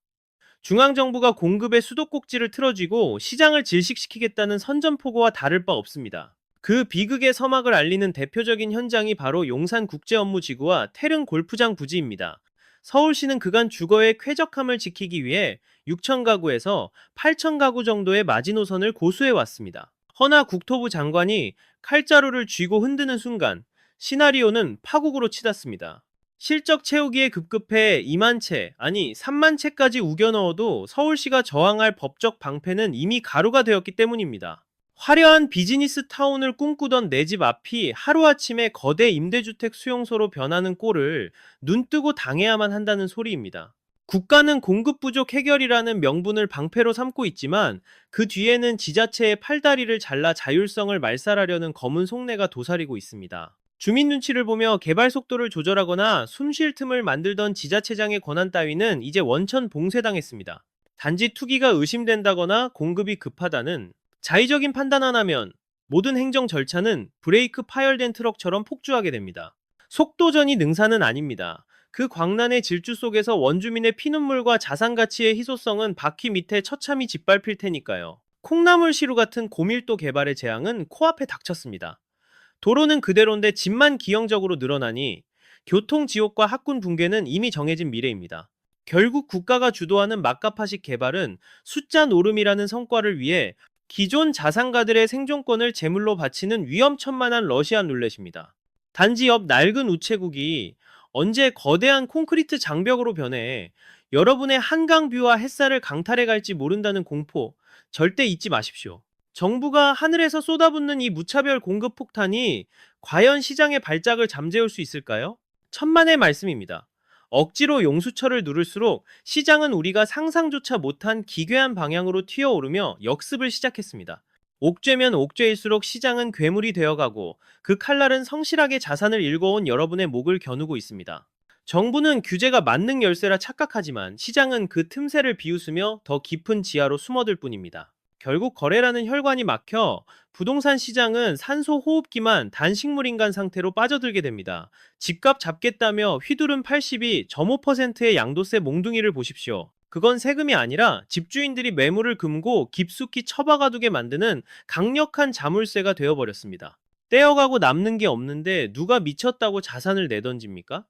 중앙정부가 공급의 수도꼭지를 틀어쥐고 시장을 질식시키겠다는 선전포고와 다를 바 없습니다. 그 비극의 서막을 알리는 대표적인 현장이 바로 용산국제업무지구와 태릉 골프장 부지입니다. 서울시는 그간 주거의 쾌적함을 지키기 위해 6천 가구에서 8천 가구 정도의 마지노선을 고수해왔습니다. 허나 국토부 장관이 칼자루를 쥐고 흔드는 순간 시나리오는 파국으로 치닫습니다. 실적 채우기에 급급해 2만 채, 아니 3만 채까지 우겨 넣어도 서울시가 저항할 법적 방패는 이미 가루가 되었기 때문입니다. 화려한 비즈니스 타운을 꿈꾸던 내 집 앞이 하루아침에 거대 임대주택 수용소로 변하는 꼴을 눈뜨고 당해야만 한다는 소리입니다. 국가는 공급 부족 해결이라는 명분을 방패로 삼고 있지만 그 뒤에는 지자체의 팔다리를 잘라 자율성을 말살하려는 검은 속내가 도사리고 있습니다. 주민 눈치를 보며 개발 속도를 조절하거나 숨 쉴 틈을 만들던 지자체장의 권한 따위는 이제 원천 봉쇄당했습니다. 단지 투기가 의심된다거나 공급이 급하다는 자의적인 판단 하나면 모든 행정 절차는 브레이크 파열된 트럭처럼 폭주하게 됩니다. 속도전이 능사는 아닙니다. 그 광란의 질주 속에서 원주민의 피눈물과 자산가치의 희소성은 바퀴 밑에 처참히 짓밟힐 테니까요. 콩나물 시루 같은 고밀도 개발의 재앙은 코앞에 닥쳤습니다. 도로는 그대로인데 집만 기형적으로 늘어나니 교통지옥과 학군 붕괴는 이미 정해진 미래입니다. 결국 국가가 주도하는 막가파식 개발은 숫자 노름이라는 성과를 위해 기존 자산가들의 생존권을 제물로 바치는 위험천만한 러시안 룰렛입니다. 단지 옆 낡은 우체국이 언제 거대한 콘크리트 장벽으로 변해 여러분의 한강뷰와 햇살을 강탈해 갈지 모른다는 공포 절대 잊지 마십시오. 정부가 하늘에서 쏟아붓는 이 무차별 공급 폭탄이 과연 시장의 발작을 잠재울 수 있을까요? 천만의 말씀입니다. 억지로 용수철을 누를수록 시장은 우리가 상상조차 못한 기괴한 방향으로 튀어오르며 역습을 시작했습니다. 옥죄면 옥죄일수록 시장은 괴물이 되어가고 그 칼날은 성실하게 자산을 일궈온 여러분의 목을 겨누고 있습니다. 정부는 규제가 만능 열쇠라 착각하지만 시장은 그 틈새를 비웃으며 더 깊은 지하로 숨어들 뿐입니다. 결국 거래라는 혈관이 막혀 부동산 시장은 산소 호흡기만 단식물인간 상태로 빠져들게 됩니다. 집값 잡겠다며 휘두른 80이 .5%의 양도세 몽둥이를 보십시오. 그건 세금이 아니라 집주인들이 매물을 금고 깊숙이 처박아두게 만드는 강력한 자물쇠가 되어버렸습니다. 떼어가고 남는 게 없는데 누가 미쳤다고 자산을 내던집니까?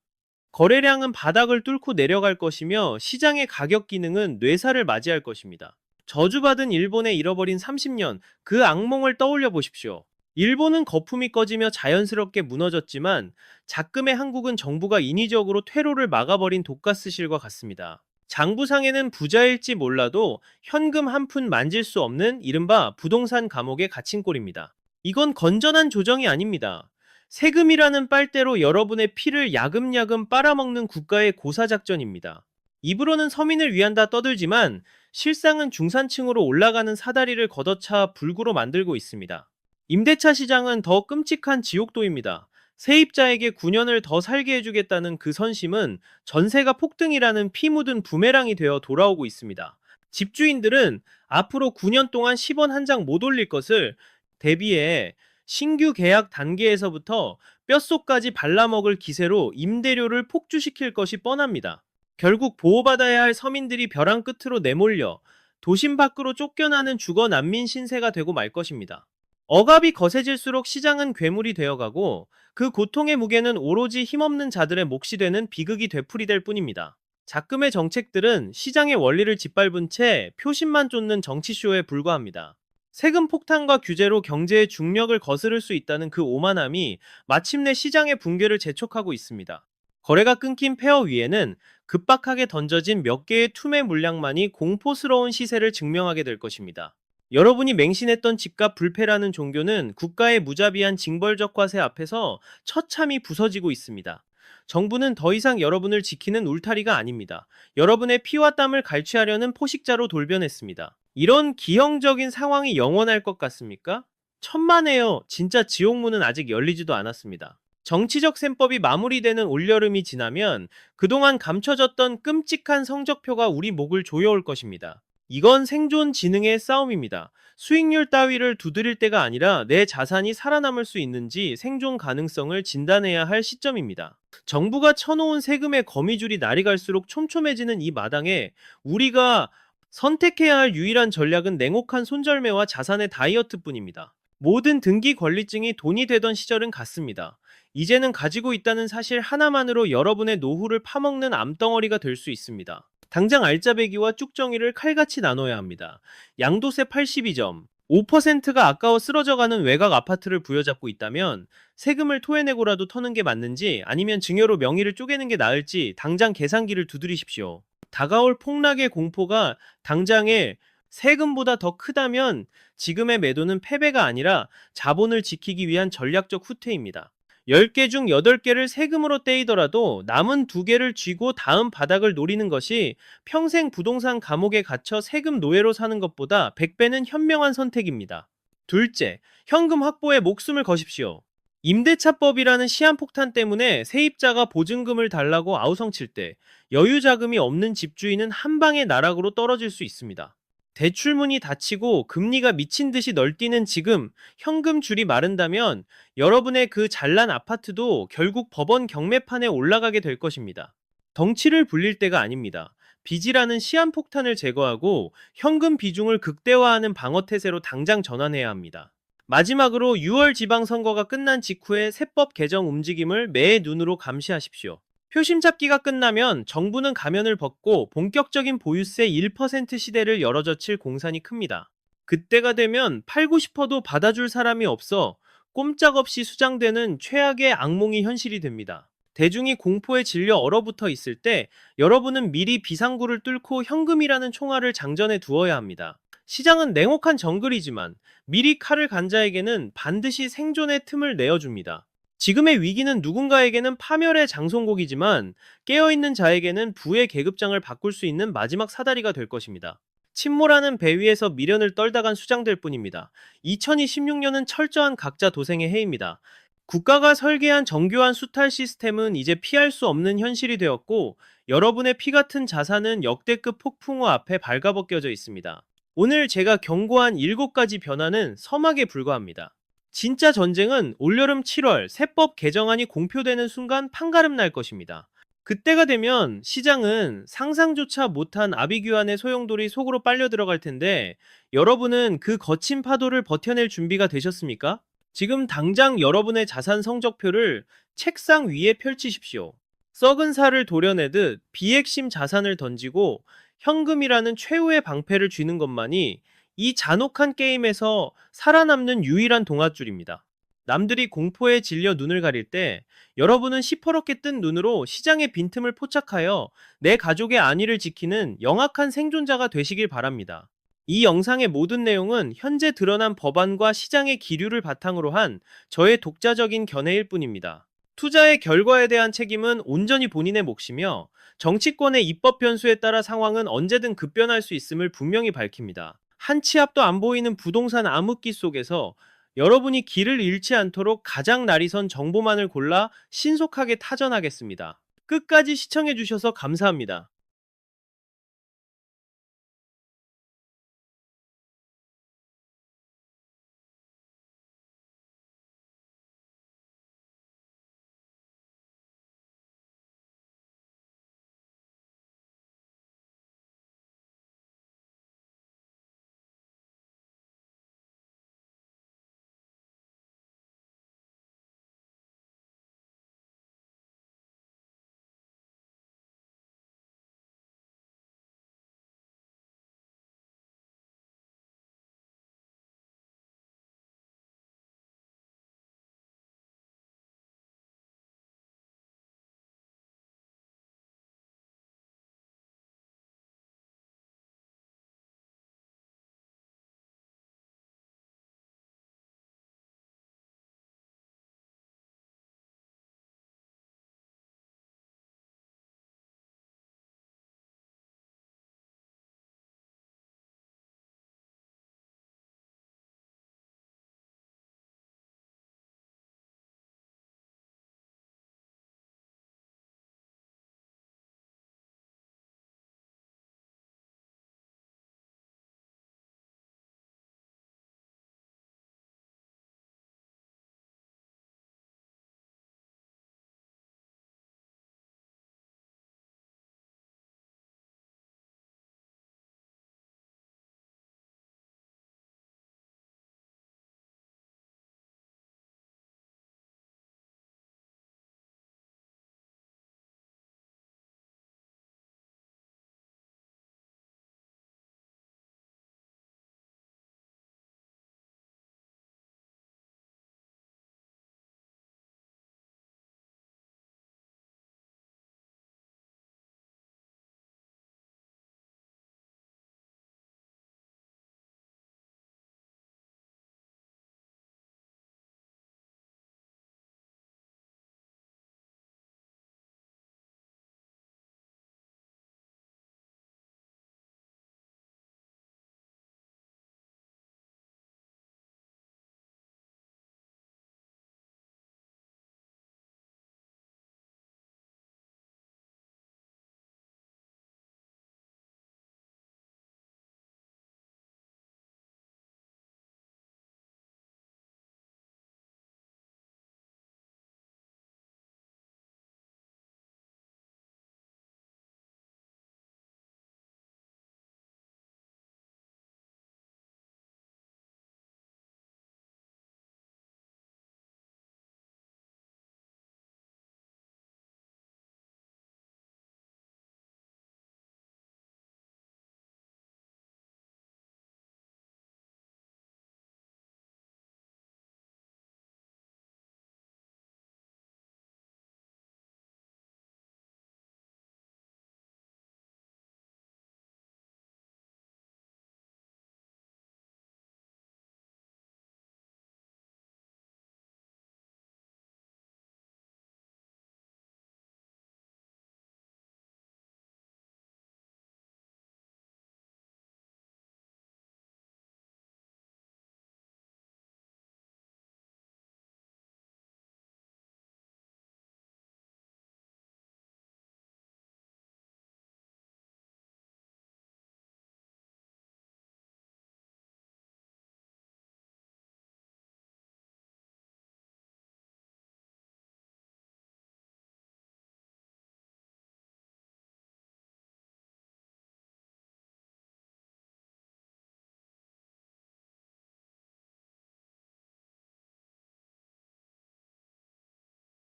거래량은 바닥을 뚫고 내려갈 것이며 시장의 가격 기능은 뇌사를 맞이할 것입니다. 저주받은 일본의 잃어버린 30년, 그 악몽을 떠올려 보십시오. 일본은 거품이 꺼지며 자연스럽게 무너졌지만 작금의 한국은 정부가 인위적으로 퇴로를 막아버린 독가스실과 같습니다. 장부상에는 부자일지 몰라도 현금 한 푼 만질 수 없는 이른바 부동산 감옥에 갇힌 꼴입니다. 이건 건전한 조정이 아닙니다. 세금이라는 빨대로 여러분의 피를 야금야금 빨아먹는 국가의 고사작전입니다. 입으로는 서민을 위한다 떠들지만 실상은 중산층으로 올라가는 사다리를 걷어차 불구로 만들고 있습니다. 임대차 시장은 더 끔찍한 지옥도입니다. 세입자에게 9년을 더 살게 해주겠다는 그 선심은 전세가 폭등이라는 피 묻은 부메랑이 되어 돌아오고 있습니다. 집주인들은 앞으로 9년 동안 10원 한 장 못 올릴 것을 대비해 신규 계약 단계에서부터 뼛속까지 발라먹을 기세로 임대료를 폭주시킬 것이 뻔합니다. 결국 보호받아야 할 서민들이 벼랑 끝으로 내몰려 도심 밖으로 쫓겨나는 주거 난민 신세가 되고 말 것입니다. 억압이 거세질수록 시장은 괴물이 되어가고 그 고통의 무게는 오로지 힘없는 자들의 몫이 되는 비극이 되풀이될 뿐입니다. 작금의 정책들은 시장의 원리를 짓밟은 채 표심만 쫓는 정치쇼에 불과합니다. 세금 폭탄과 규제로 경제의 중력을 거스를 수 있다는 그 오만함이 마침내 시장의 붕괴를 재촉하고 있습니다. 거래가 끊긴 폐허 위에는 급박하게 던져진 몇 개의 투매 물량만이 공포스러운 시세를 증명하게 될 것입니다. 여러분이 맹신했던 집값 불패라는 종교는 국가의 무자비한 징벌적 과세 앞에서 처참히 부서지고 있습니다. 정부는 더 이상 여러분을 지키는 울타리가 아닙니다. 여러분의 피와 땀을 갈취하려는 포식자로 돌변했습니다. 이런 기형적인 상황이 영원할 것 같습니까? 천만에요. 진짜 지옥문은 아직 열리지도 않았습니다. 정치적 셈법이 마무리되는 올여름이 지나면 그동안 감춰졌던 끔찍한 성적표가 우리 목을 조여올 것입니다. 이건 생존 지능의 싸움입니다. 수익률 따위를 두드릴 때가 아니라 내 자산이 살아남을 수 있는지 생존 가능성을 진단해야 할 시점입니다. 정부가 쳐놓은 세금의 거미줄이 날이 갈수록 촘촘해지는 이 마당에 우리가 선택해야 할 유일한 전략은 냉혹한 손절매와 자산의 다이어트뿐입니다. 모든 등기 권리증이 돈이 되던 시절은 갔습니다. 이제는 가지고 있다는 사실 하나만으로 여러분의 노후를 파먹는 암덩어리가 될 수 있습니다. 당장 알짜배기와 쭉정이를 칼같이 나눠야 합니다. 양도세 82점, 5%가 아까워 쓰러져가는 외곽 아파트를 부여잡고 있다면 세금을 토해내고라도 터는 게 맞는지 아니면 증여로 명의를 쪼개는 게 나을지 당장 계산기를 두드리십시오. 다가올 폭락의 공포가 당장의 세금보다 더 크다면 지금의 매도는 패배가 아니라 자본을 지키기 위한 전략적 후퇴입니다. 10개 중 8개를 세금으로 떼이더라도 남은 2개를 쥐고 다음 바닥을 노리는 것이 평생 부동산 감옥에 갇혀 세금 노예로 사는 것보다 100배는 현명한 선택입니다. 둘째, 현금 확보에 목숨을 거십시오. 임대차법이라는 시한폭탄 때문에 세입자가 보증금을 달라고 아우성칠 때 여유 자금이 없는 집주인은 한 방에 나락으로 떨어질 수 있습니다. 대출문이 닫히고 금리가 미친 듯이 널뛰는 지금 현금줄이 마른다면 여러분의 그 잘난 아파트도 결국 법원 경매판에 올라가게 될 것입니다. 덩치를 불릴 때가 아닙니다. 빚이라는 시한폭탄을 제거하고 현금 비중을 극대화하는 방어태세로 당장 전환해야 합니다. 마지막으로 6월 지방선거가 끝난 직후의 세법 개정 움직임을 매의 눈으로 감시하십시오. 표심 잡기가 끝나면 정부는 가면을 벗고 본격적인 보유세 1% 시대를 열어젖힐 공산이 큽니다. 그때가 되면 팔고 싶어도 받아줄 사람이 없어 꼼짝없이 수장되는 최악의 악몽이 현실이 됩니다. 대중이 공포에 질려 얼어붙어 있을 때 여러분은 미리 비상구를 뚫고 현금이라는 총알을 장전해 두어야 합니다. 시장은 냉혹한 정글이지만 미리 칼을 간 자에게는 반드시 생존의 틈을 내어줍니다. 지금의 위기는 누군가에게는 파멸의 장송곡이지만 깨어있는 자에게는 부의 계급장을 바꿀 수 있는 마지막 사다리가 될 것입니다. 침몰하는 배 위에서 미련을 떨다간 수장될 뿐입니다. 2026년은 철저한 각자 도생의 해입니다. 국가가 설계한 정교한 수탈 시스템은 이제 피할 수 없는 현실이 되었고 여러분의 피 같은 자산은 역대급 폭풍우 앞에 발가벗겨져 있습니다. 오늘 제가 경고한 7가지 변화는 서막에 불과합니다. 진짜 전쟁은 올여름 7월 세법 개정안이 공표되는 순간 판가름 날 것입니다. 그때가 되면 시장은 상상조차 못한 아비규환의 소용돌이 속으로 빨려 들어갈 텐데 여러분은 그 거친 파도를 버텨낼 준비가 되셨습니까? 지금 당장 여러분의 자산 성적표를 책상 위에 펼치십시오. 썩은 살을 도려내듯 비핵심 자산을 던지고 현금이라는 최후의 방패를 쥐는 것만이 이 잔혹한 게임에서 살아남는 유일한 동아줄입니다. 남들이 공포에 질려 눈을 가릴 때 여러분은 시퍼렇게 뜬 눈으로 시장의 빈틈을 포착하여 내 가족의 안위를 지키는 영악한 생존자가 되시길 바랍니다. 이 영상의 모든 내용은 현재 드러난 법안과 시장의 기류를 바탕으로 한 저의 독자적인 견해일 뿐입니다. 투자의 결과에 대한 책임은 온전히 본인의 몫이며 정치권의 입법 변수에 따라 상황은 언제든 급변할 수 있음을 분명히 밝힙니다. 한 치 앞도 안 보이는 부동산 암흑기 속에서 여러분이 길을 잃지 않도록 가장 날이선 정보만을 골라 신속하게 타전하겠습니다. 끝까지 시청해주셔서 감사합니다.